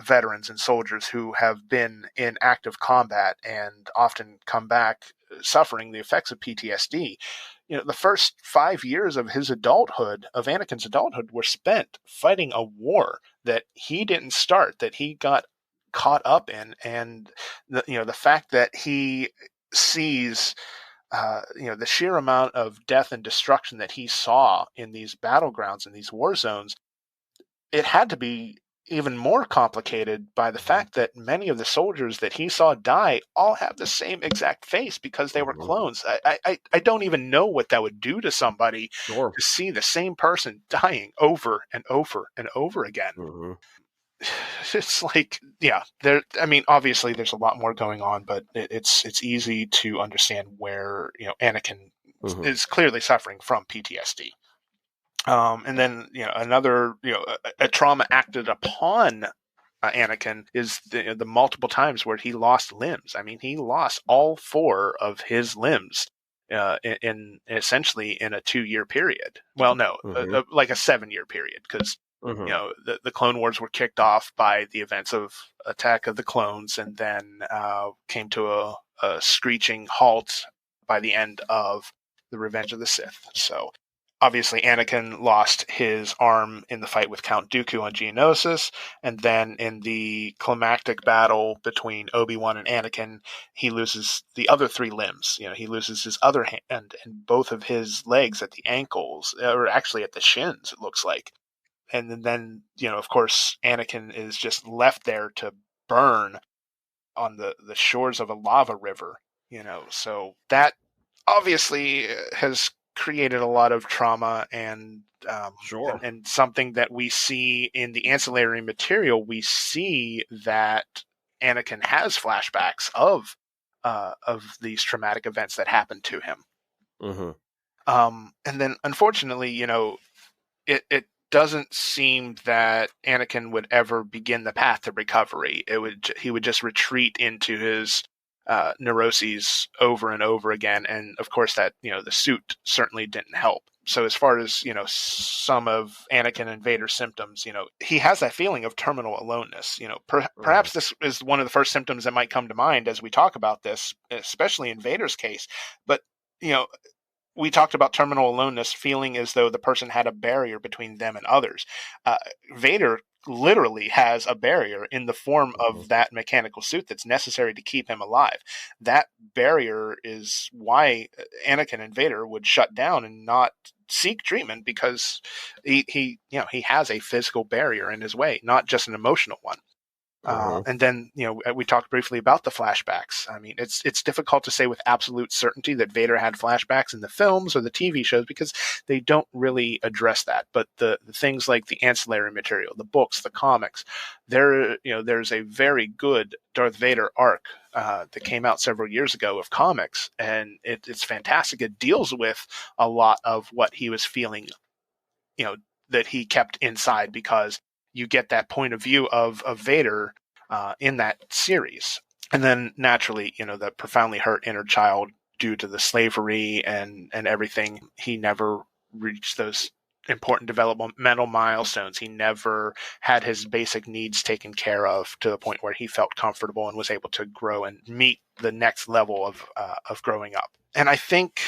F: veterans and soldiers who have been in active combat and often come back suffering the effects of PTSD. The first 5 years of Anakin's adulthood, were spent fighting a war that he didn't start, that he got caught up in. And the fact that he sees the sheer amount of death and destruction that he saw in these battlegrounds and these war zones, it had to be even more complicated by the fact that many of the soldiers that he saw die all have the same exact face because they were clones. I don't even know what that would do to somebody to see the same person dying over and over and over again. It's like, obviously there's a lot more going on, but it's easy to understand where, Anakin is clearly suffering from PTSD. And then, another, a trauma acted upon Anakin is the multiple times where he lost limbs. I mean, he lost all 4 of his limbs in essentially in a 2-year period. Well, no, like a 7-year period, because the Clone Wars were kicked off by the events of Attack of the Clones, and then came to a screeching halt by the end of the Revenge of the Sith. So obviously Anakin lost his arm in the fight with Count Dooku on Geonosis, and then in the climactic battle between Obi-Wan and Anakin, he loses the other 3 limbs. He loses his other hand and both of his legs at the ankles, or actually at the shins, it looks like. And then, of course, Anakin is just left there to burn on the shores of a lava river, so that obviously has created a lot of trauma and and something that we see in the ancillary material. We see that Anakin has flashbacks of these traumatic events that happened to him. And then unfortunately, it doesn't seem that Anakin would ever begin the path to recovery. He would just retreat into his neuroses over and over again, and of course that the suit certainly didn't help. So as far as some of Anakin and Vader's symptoms, he has that feeling of terminal aloneness. Perhaps this is one of the first symptoms that might come to mind as we talk about this, especially in Vader's case. But we talked about terminal aloneness, feeling as though the person had a barrier between them and others. Vader literally has a barrier in the form of that mechanical suit that's necessary to keep him alive. That barrier is why Anakin and Vader would shut down and not seek treatment, because he has a physical barrier in his way, not just an emotional one. And then, we talked briefly about the flashbacks. I mean, it's difficult to say with absolute certainty that Vader had flashbacks in the films or the TV shows, because they don't really address that. But the things like the ancillary material, the books, the comics, there's a very good Darth Vader arc that came out several years ago of comics, and it's fantastic. It deals with a lot of what he was feeling, that he kept inside, because you get that point of view of Vader in that series. And then naturally, the profoundly hurt inner child due to the slavery and everything. He never reached those important developmental milestones. He never had his basic needs taken care of to the point where he felt comfortable and was able to grow and meet the next level of growing up. And I think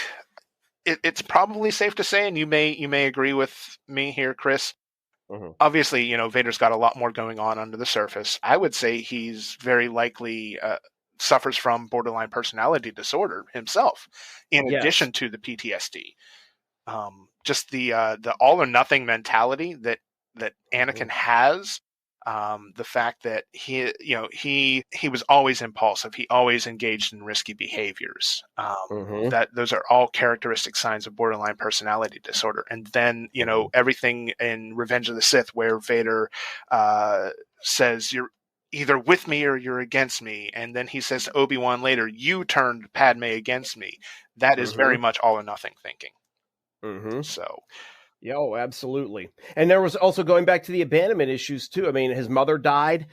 F: it's probably safe to say, and you may agree with me here, Chris, obviously, Vader's got a lot more going on under the surface. I would say he's very likely suffers from borderline personality disorder himself, in addition to the PTSD. Just the all or nothing mentality that Anakin has. The fact that he was always impulsive. He always engaged in risky behaviors. That those are all characteristic signs of borderline personality disorder. And then, everything in Revenge of the Sith, where Vader says, "You're either with me or you're against me." And then he says to Obi-Wan later, "You turned Padme against me." That is very much all or nothing thinking. So.
G: Yeah, oh, absolutely. And there was also, going back to the abandonment issues too. I mean, his mother died,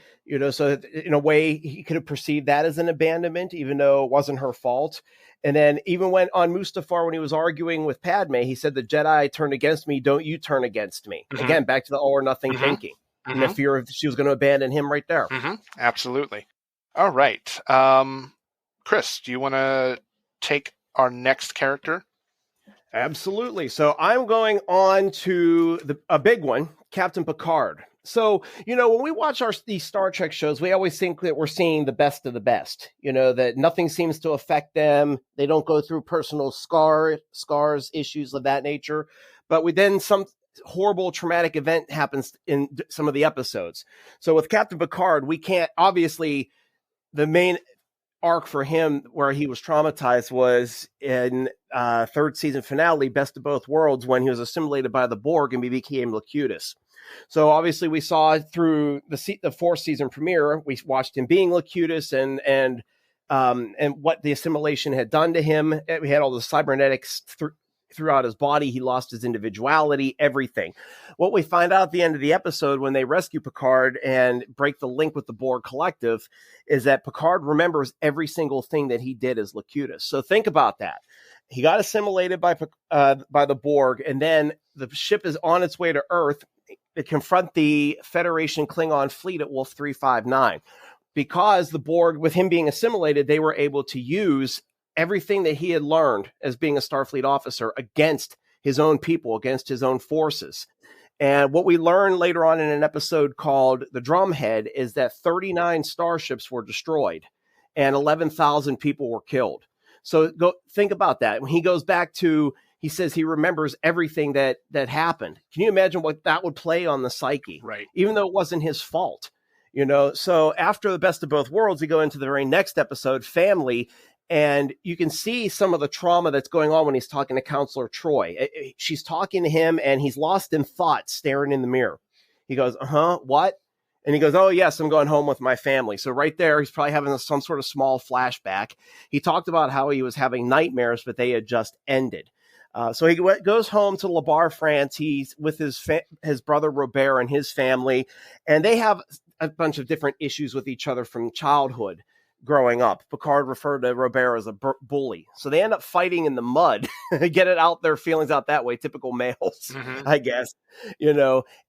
G: so in a way he could have perceived that as an abandonment, even though it wasn't her fault. And then even when on Mustafar, when he was arguing with Padme, he said, "The Jedi turned against me. Don't you turn against me." Again, back to the all or nothing thinking, and the fear of she was going to abandon him right there.
F: Absolutely. All right. Chris, do you want to take our next character?
G: Absolutely. So I'm going on to a big one, Captain Picard. So, when we watch these Star Trek shows, we always think that we're seeing the best of the best, that nothing seems to affect them. They don't go through personal scars, issues of that nature. But then some horrible traumatic event happens in some of the episodes. So with Captain Picard, we can't, obviously, the main arc for him where he was traumatized was in third season finale, Best of Both Worlds, when he was assimilated by the Borg and he became Locutus. So obviously we saw through the fourth season premiere, we watched him being Locutus and what the assimilation had done to him. We had all the cybernetics throughout his body. He lost his individuality, everything. What we find out at the end of the episode when they rescue Picard and break the link with the Borg Collective is that Picard remembers every single thing that he did as Locutus. So think about that. He got assimilated by the Borg, and then the ship is on its way to Earth to confront the Federation Klingon fleet at Wolf 359. Because the Borg, with him being assimilated, they were able to use everything that he had learned as being a Starfleet officer against his own people, against his own forces. And what we learn later on in an episode called The Drumhead is that 39 starships were destroyed and 11,000 people were killed. So go think about that. When he goes back to, he says he remembers everything that happened. Can you imagine what that would play on the psyche?
F: Right.
G: Even though it wasn't his fault, So after the best of both worlds, we go into the very next episode, Family, and you can see some of the trauma that's going on when he's talking to Counselor Troy. She's talking to him, and he's lost in thought, staring in the mirror. He goes, what? And he goes, oh, yes, I'm going home with my family. So right there, he's probably having some sort of small flashback. He talked about how he was having nightmares, but they had just ended. So he goes home to Le Bar, France. He's with his brother Robert and his family, and they have a bunch of different issues with each other from childhood growing up. Picard referred to Robert as a bully. So they end up fighting in the mud, get it out, their feelings out that way. Typical males, I guess,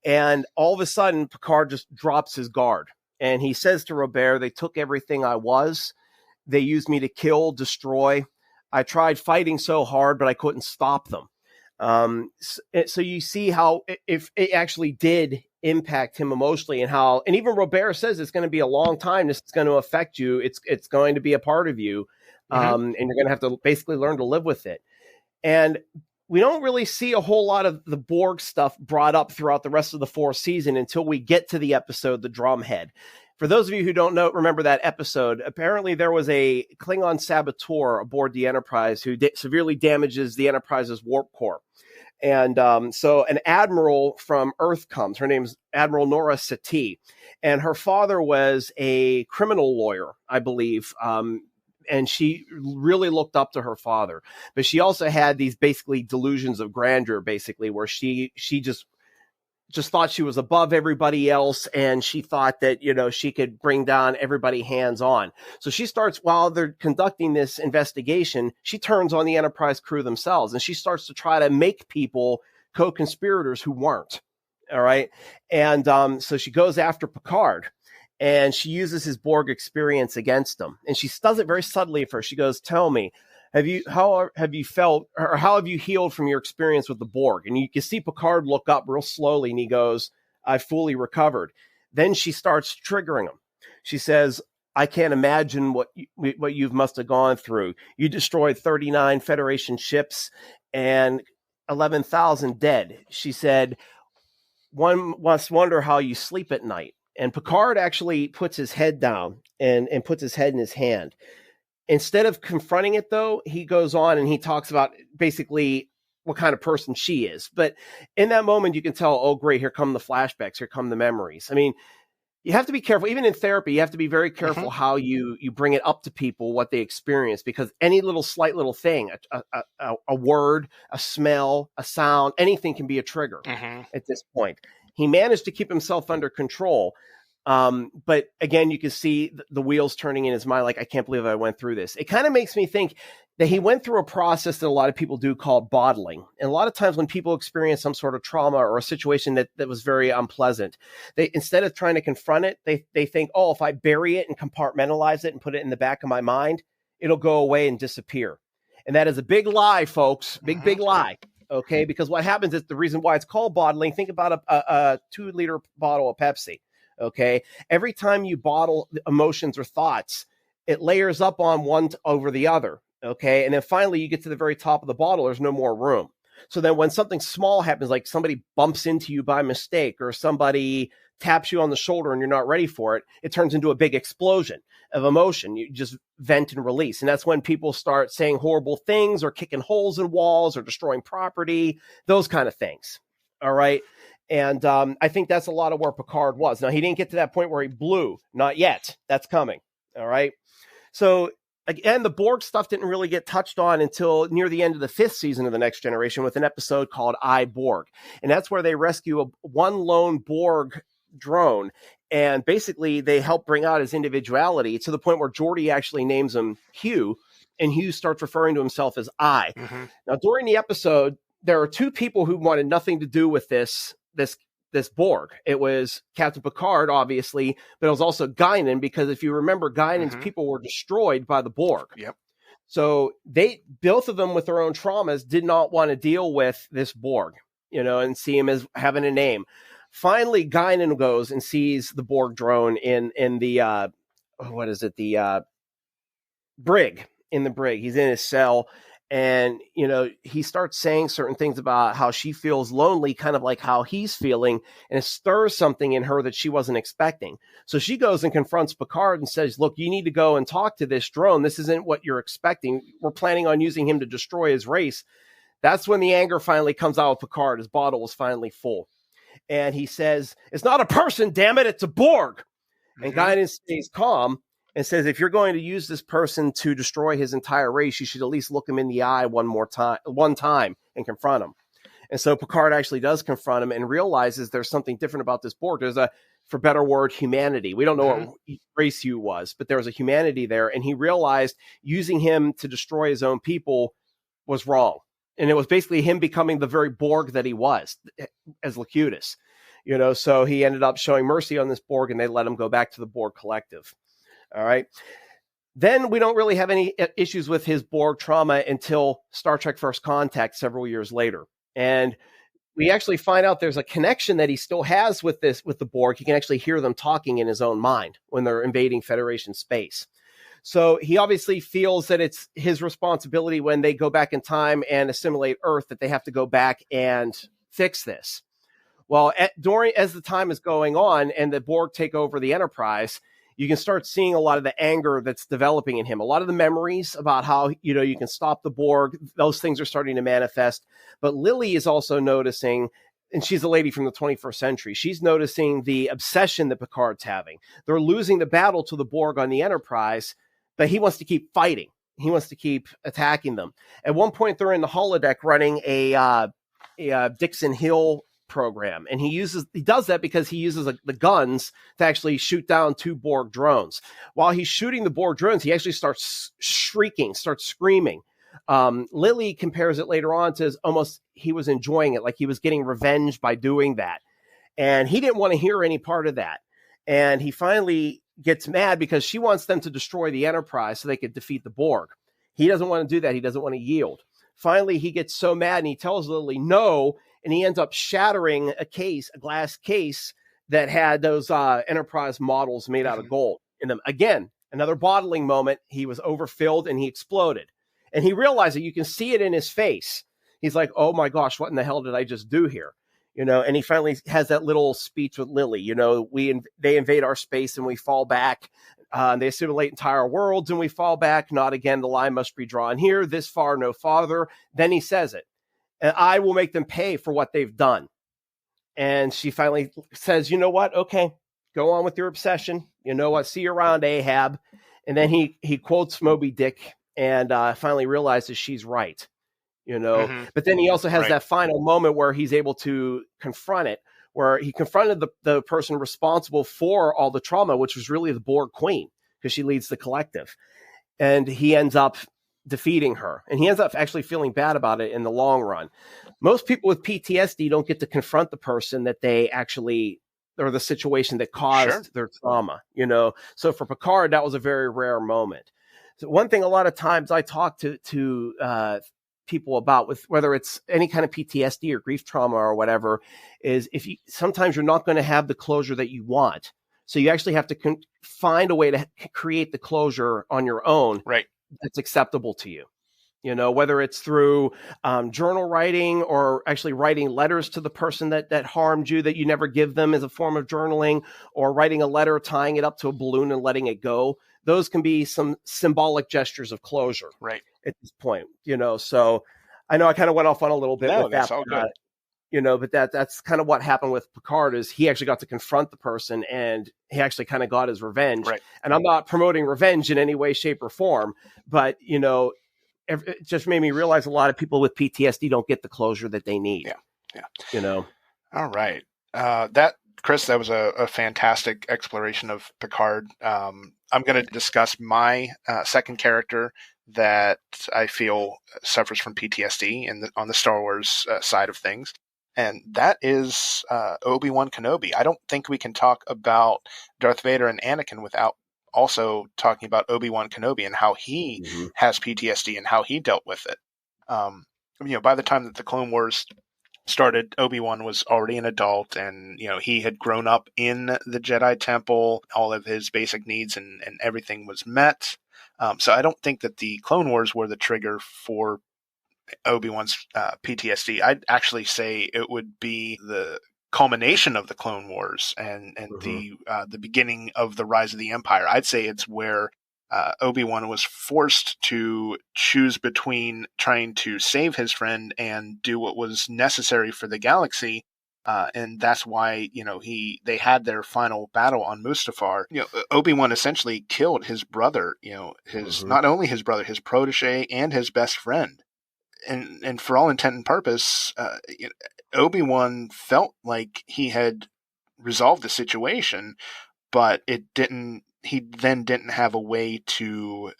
G: and all of a sudden Picard just drops his guard. And he says to Robert, they took everything I was. They used me to kill, destroy. I tried fighting so hard, but I couldn't stop them. So you see how if it actually did impact him emotionally, and even Robert says it's going to be a long time. This is going to affect you. It's going to be a part of you. And you're going to have to basically learn to live with it. And we don't really see a whole lot of the Borg stuff brought up throughout the rest of the fourth season until we get to the episode, The Drumhead. For those of you who don't remember that episode, apparently there was a Klingon saboteur aboard the Enterprise who severely damages the Enterprise's warp core. And so an admiral from Earth comes. Her name's Admiral Nora Sati. And her father was a criminal lawyer, I believe. And she really looked up to her father. But she also had these basically delusions of grandeur, basically, where she just thought she was above everybody else, and she thought that, she could bring down everybody hands on. So she starts, while they're conducting this investigation, she turns on the Enterprise crew themselves, and she starts to try to make people co-conspirators who weren't. All right. And so she goes after Picard, and she uses his Borg experience against him. And she does it very subtly at first. She goes, tell me, how have you felt, or how have you healed from your experience with the Borg? And you can see Picard look up real slowly, and he goes, I fully recovered. Then she starts triggering him. She says, I can't imagine what you must have gone through. You destroyed 39 Federation ships and 11,000 dead. She said, one must wonder how you sleep at night. And Picard actually puts his head down and puts his head in his hand. Instead of confronting it, though, he goes on and he talks about basically what kind of person she is. But in that moment, you can tell, oh, great, here come the flashbacks, here come the memories. I mean, you have to be careful. Even in therapy, you have to be very careful how you bring it up to people, what they experience, because any slight little thing, a word, a smell, a sound, anything can be a trigger at this point. He managed to keep himself under control. But again, you can see the wheels turning in his mind. Like, I can't believe I went through this. It kind of makes me think that he went through a process that a lot of people do called bottling. And a lot of times when people experience some sort of trauma or a situation that was very unpleasant, they, instead of trying to confront it, they think, oh, if I bury it and compartmentalize it and put it in the back of my mind, it'll go away and disappear. And that is a big lie, folks. Big lie. Okay. Because what happens is the reason why it's called bottling. Think about a 2-liter bottle of Pepsi. Okay. Every time you bottle emotions or thoughts, it layers up on one over the other. Okay. And then finally you get to the very top of the bottle. There's no more room. So then when something small happens, like somebody bumps into you by mistake or somebody taps you on the shoulder and you're not ready for it, it turns into a big explosion of emotion. You just vent and release. And that's when people start saying horrible things or kicking holes in walls or destroying property, those kind of things. All right. And I think that's a lot of where Picard was. Now, he didn't get to that point where he blew. Not yet. That's coming. All right. So again, the Borg stuff didn't really get touched on until near the end of the 5th season of The Next Generation with an episode called I, Borg. And that's where they rescue one lone Borg drone. And basically, they help bring out his individuality to the point where Geordi actually names him Hugh, and Hugh starts referring to himself as I. Mm-hmm. Now, during the episode, there are 2 people who wanted nothing to do with this Borg. It was Captain Picard, obviously, but it was also Guinan, because if you remember, Guinan's people were destroyed by the Borg.
F: Yep.
G: So both of them with their own traumas did not want to deal with this Borg, and see him as having a name. Finally, Guinan goes and sees the Borg drone in the brig. In the brig, he's in his cell, and he starts saying certain things about how she feels lonely, kind of like how he's feeling, and it stirs something in her that she wasn't expecting. So she goes and confronts Picard and says, "Look, you need to go and talk to this drone. This isn't what you're expecting. We're planning on using him to destroy his race." That's when the anger finally comes out of Picard. His bottle was finally full, and he says, "It's not a person, damn it, it's a Borg." And Guinan stays calm and says, if you're going to use this person to destroy his entire race, you should at least look him in the eye one time and confront him. And so Picard actually does confront him and realizes there's something different about this Borg. There's for better word, humanity. We don't know what race Hugh was, but there was a humanity there. And he realized using him to destroy his own people was wrong. And it was basically him becoming the very Borg that he was as Locutus. So he ended up showing mercy on this Borg, and they let him go back to the Borg Collective. All right. Then we don't really have any issues with his Borg trauma until Star Trek First Contact several years later. And we actually find out there's a connection that he still has with the Borg. He can actually hear them talking in his own mind when they're invading Federation space. So he obviously feels that it's his responsibility when they go back in time and assimilate Earth that they have to go back and fix this. Well, as the time is going on and the Borg take over the Enterprise, you can start seeing a lot of the anger that's developing in him. A lot of the memories about how, you can stop the Borg, those things are starting to manifest. But Lily is also noticing, and she's a lady from the 21st century, she's noticing the obsession that Picard's having. They're losing the battle to the Borg on the Enterprise, but he wants to keep fighting. He wants to keep attacking them. At one point, they're in the holodeck running a Dixon Hill program, and he does that because he uses the guns to actually shoot down 2 Borg drones. While he's shooting the Borg drones, he actually starts screaming. Lily compares it later on to almost he was enjoying it, like he was getting revenge by doing that, and he didn't want to hear any part of that. And he finally gets mad because she wants them to destroy the Enterprise so they could defeat the Borg. He doesn't want to do that. He doesn't want to yield. Finally, he gets so mad and he tells Lily no. And he ends up shattering a glass case that had those Enterprise models made out of gold in them. Again, another bottling moment. He was overfilled and he exploded. And he realized that you can see it in his face. He's like, oh my gosh, what in the hell did I just do here? And he finally has that little speech with Lily. They invade our space and we fall back. They assimilate entire worlds and we fall back. Not again. The line must be drawn here. This far, no farther. Then he says it. And I will make them pay for what they've done. And she finally says, you know what? Okay, go on with your obsession. You know what? See you around, Ahab. And then he quotes Moby Dick and finally realizes she's right. But then he also has that final moment where he's able to confront it, where he confronted the person responsible for all the trauma, which was really the Borg Queen, because she leads the collective. And he ends up defeating her, and he ends up actually feeling bad about it in the long run. Most people with PTSD don't get to confront the person that they actually, or the situation that caused their trauma, So for Picard, that was a very rare moment. So one thing a lot of times I talk to people about, with whether it's any kind of PTSD or grief trauma or whatever, is sometimes you're not going to have the closure that you want. So you actually have to find a way to create the closure on your own.
F: Right.
G: That's acceptable to you, whether it's through journal writing or actually writing letters to the person that harmed you that you never give them as a form of journaling, or writing a letter, tying it up to a balloon and letting it go. Those can be some symbolic gestures of closure.
F: Right.
G: At this point, so I know I kind of went off on a little bit with
F: that's
G: that.
F: all good.
G: but that's kind of what happened with Picard is he actually got to confront the person and he actually kind of got his revenge.
F: Right.
G: And I'm not promoting revenge in any way, shape, or form, but, it just made me realize a lot of people with PTSD don't get the closure that they need.
F: Yeah. All right. Chris, that was a fantastic exploration of Picard. I'm going to discuss my second character that I feel suffers from PTSD on the Star Wars side of things, and that is Obi-Wan Kenobi. I don't think we can talk about Darth Vader and Anakin without also talking about Obi-Wan Kenobi and how he has PTSD and how he dealt with it. By the time that the Clone Wars started, Obi-Wan was already an adult, and he had grown up in the Jedi Temple. All of his basic needs and everything was met. So I don't think that the Clone Wars were the trigger for Obi-Wan's PTSD. I'd actually say it would be the culmination of the Clone Wars and the beginning of the rise of the Empire. I'd say it's where Obi-Wan was forced to choose between trying to save his friend and do what was necessary for the galaxy. And that's why, they had their final battle on Mustafar. Obi-Wan essentially killed his brother, not only his brother, his protege and his best friend. And for all intent and purpose, Obi-Wan felt like he had resolved the situation, but he then didn't have a way to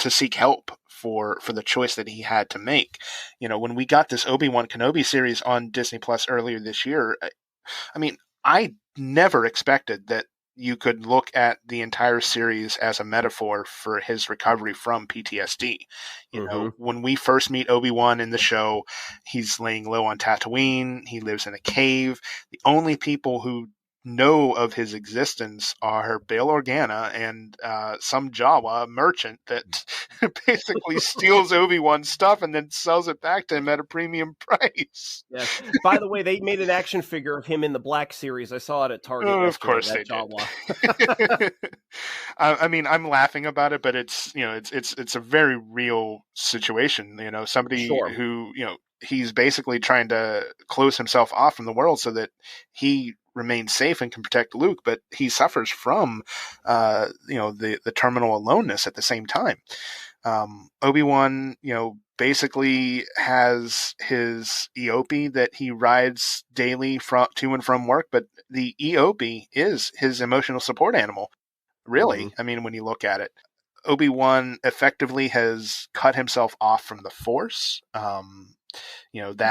F: seek help for the choice that he had to make. When we got this Obi-Wan Kenobi series on Disney Plus earlier this year, I never expected that you could look at the entire series as a metaphor for his recovery from PTSD. When we first meet Obi-Wan in the show, he's laying low on Tatooine. He lives in a cave. The only people who know of his existence are Bail Organa and some Jawa merchant that basically steals Obi-Wan's stuff and then sells it back to him at a premium price.
G: Yes. By the way, they made an action figure of him in the Black series. I saw it at Target.
F: Of course they did. I'm laughing about it, but it's a very real situation. Somebody who he's basically trying to close himself off from the world so that he remains safe and can protect Luke, but he suffers from the terminal aloneness at the same time. Obi-Wan basically has his Eopie that he rides daily to and from work, but the Eopie is his emotional support animal, really. When you look at it, Obi-Wan effectively has cut himself off from the Force.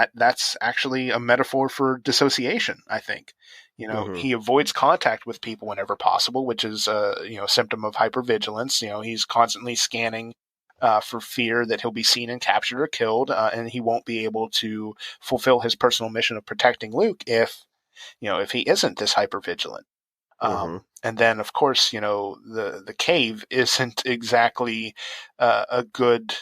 F: That's actually a metaphor for dissociation, I think. He avoids contact with people whenever possible, which is a symptom of hypervigilance. He's constantly scanning for fear that he'll be seen and captured or killed, and he won't be able to fulfill his personal mission of protecting Luke if he isn't this hypervigilant. And then, of course, the cave isn't exactly a good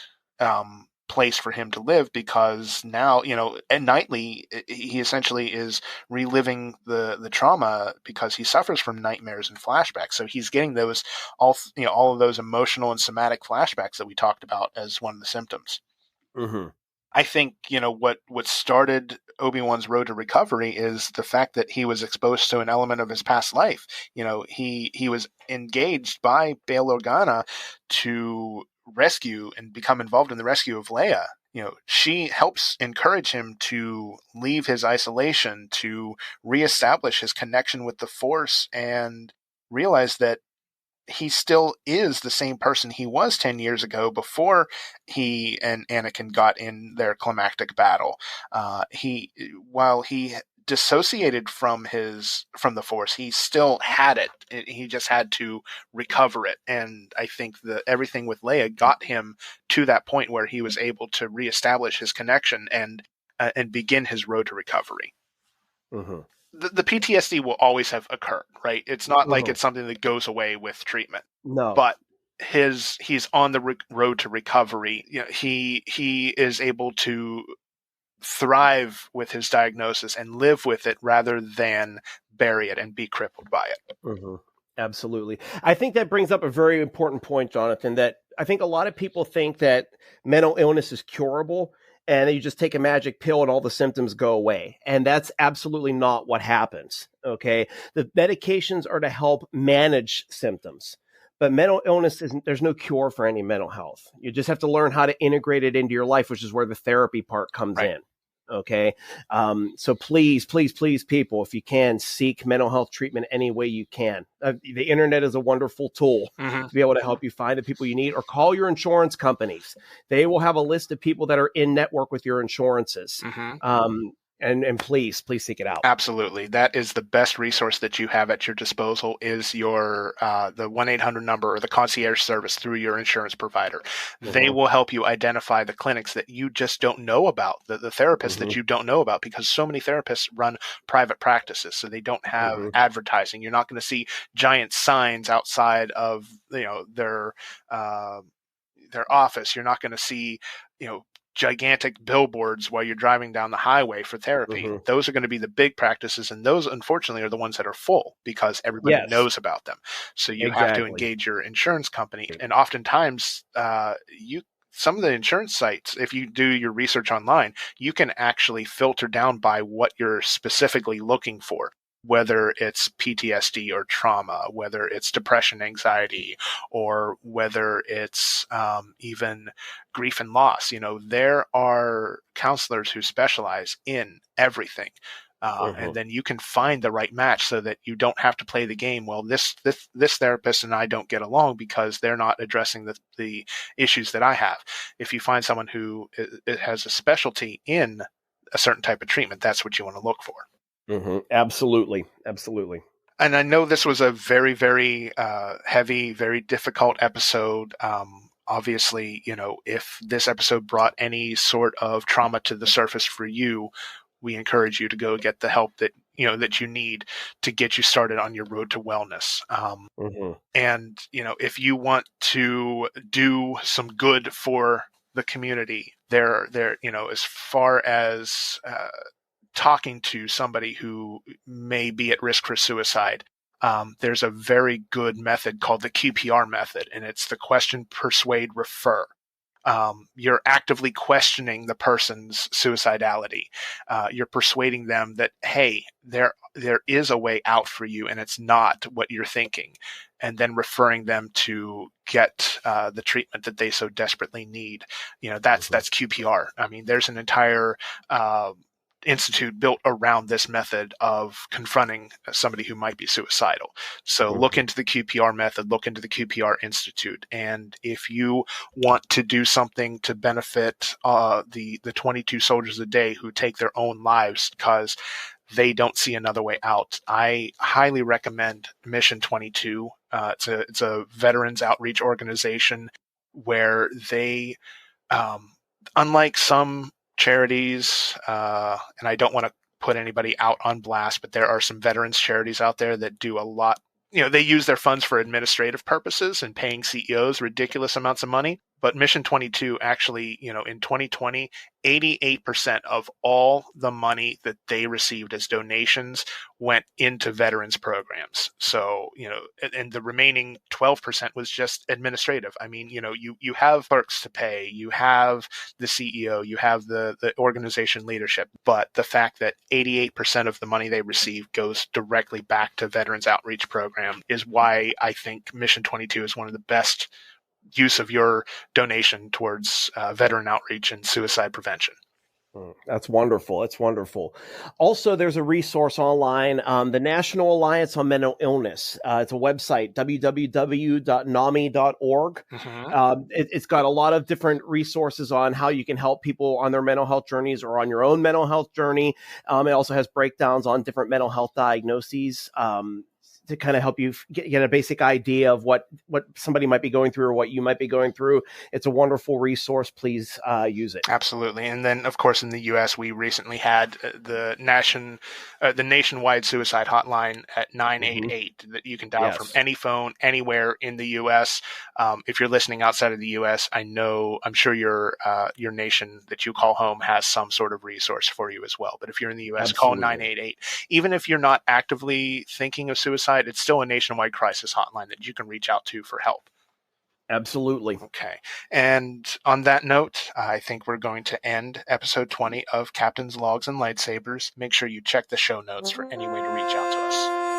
F: place for him to live, because now, and nightly he essentially is reliving the trauma because he suffers from nightmares and flashbacks. So he's getting all of those emotional and somatic flashbacks that we talked about as one of the symptoms. I think, what started Obi-Wan's road to recovery is the fact that he was exposed to an element of his past life. He was engaged by Bail Organa to rescue and become involved in the rescue of Leia. She helps encourage him to leave his isolation, to reestablish his connection with the Force, and realize that he still is the same person he was 10 years ago before he and Anakin got in their climactic battle. While he dissociated from the Force, he still had it. He just had to recover it. And I think that everything with Leia got him to that point where he was able to reestablish his connection and begin his road to recovery. The PTSD will always have occurred, right? It's not like it's something that goes away with treatment.
G: No.
F: But he's on the road to recovery. He is able to thrive with his diagnosis and live with it rather than bury it and be crippled by it.
G: Absolutely. I think that brings up a very important point, Jonathan, that I think a lot of people think that mental illness is curable. and then you just take a magic pill and all the symptoms go away. And that's absolutely not what happens. Okay. The medications are to help manage symptoms, but mental illness there's no cure for any mental health. You just have to learn how to integrate it into your life, which is where the therapy part comes in. Okay. So please, people, if you can, seek mental health treatment any way you can. The internet is a wonderful tool to be able to help you find the people you need, or call your insurance companies. They will have a list of people that are in network with your insurances. And please seek it out.
F: Absolutely. That is the best resource that you have at your disposal is your the 1-800 number or the concierge service through your insurance provider. They will help you identify the clinics that you just don't know about, the therapists that you don't know about, because so many therapists run private practices, so they don't have advertising. You're not going to see giant signs outside of their office. You're not going to see gigantic billboards while you're driving down the highway for therapy. Those are going to be the big practices, and those unfortunately are the ones that are full because everybody knows about them. So you have to engage your insurance company, and oftentimes some of the insurance sites, if you do your research online, you can actually filter down by what you're specifically looking for, whether it's PTSD or trauma, whether it's depression, anxiety, or whether it's even grief and loss. There are counselors who specialize in everything. And then you can find the right match so that you don't have to play the game. Well, this therapist and I don't get along because they're not addressing the issues that I have. If you find someone who has a specialty in a certain type of treatment, that's what you want to look for.
G: Absolutely.
F: And I know this was a very, very heavy, very difficult episode. Obviously, if this episode brought any sort of trauma to the surface for you, we encourage you to go get the help that you need to get you started on your road to wellness. And if you want to do some good for the community, there, as far as talking to somebody who may be at risk for suicide, there's a very good method called the QPR method, and it's the question, persuade, refer. You're actively questioning the person's suicidality. You're persuading them that, hey, there is a way out for you, and it's not what you're thinking, and then referring them to get the treatment that they so desperately need. That's QPR. I mean, there's an entire institute built around this method of confronting somebody who might be suicidal. So look into the QPR method, look into the QPR Institute. And if you want to do something to benefit the 22 soldiers a day who take their own lives because they don't see another way out, I highly recommend Mission 22. It's a veterans outreach organization where they, unlike some charities, and I don't want to put anybody out on blast, but there are some veterans charities out there that do a lot. They use their funds for administrative purposes and paying CEOs ridiculous amounts of money. But Mission 22 actually, in 2020, 88% of all the money that they received as donations went into veterans programs. So, and the remaining 12% was just administrative. I mean, you have clerks to pay, you have the CEO, you have the organization leadership, but the fact that 88% of the money they receive goes directly back to veterans outreach program is why I think Mission 22 is one of the best use of your donation towards veteran outreach and suicide prevention.
G: That's wonderful. That's wonderful. Also, there's a resource online, the National Alliance on Mental Illness. It's a website, www.nami.org. It's got a lot of different resources on how you can help people on their mental health journeys or on your own mental health journey. It also has breakdowns on different mental health diagnoses, to kind of help you get a basic idea of what somebody might be going through or what you might be going through. It's a wonderful resource. Please use it.
F: Absolutely. And then, of course, in the U.S., we recently had the nationwide suicide hotline at 988 that you can dial from any phone anywhere in the U.S. If you're listening outside of the U.S., I'm sure your nation that you call home has some sort of resource for you as well. But if you're in the U.S., call 988. Even if you're not actively thinking of suicide, it's still a nationwide crisis hotline that you can reach out to for help.
G: Absolutely.
F: Okay. And on that note, I think we're going to end episode 20 of Captain's Logs and Lightsabers. Make sure you check the show notes for any way to reach out to us.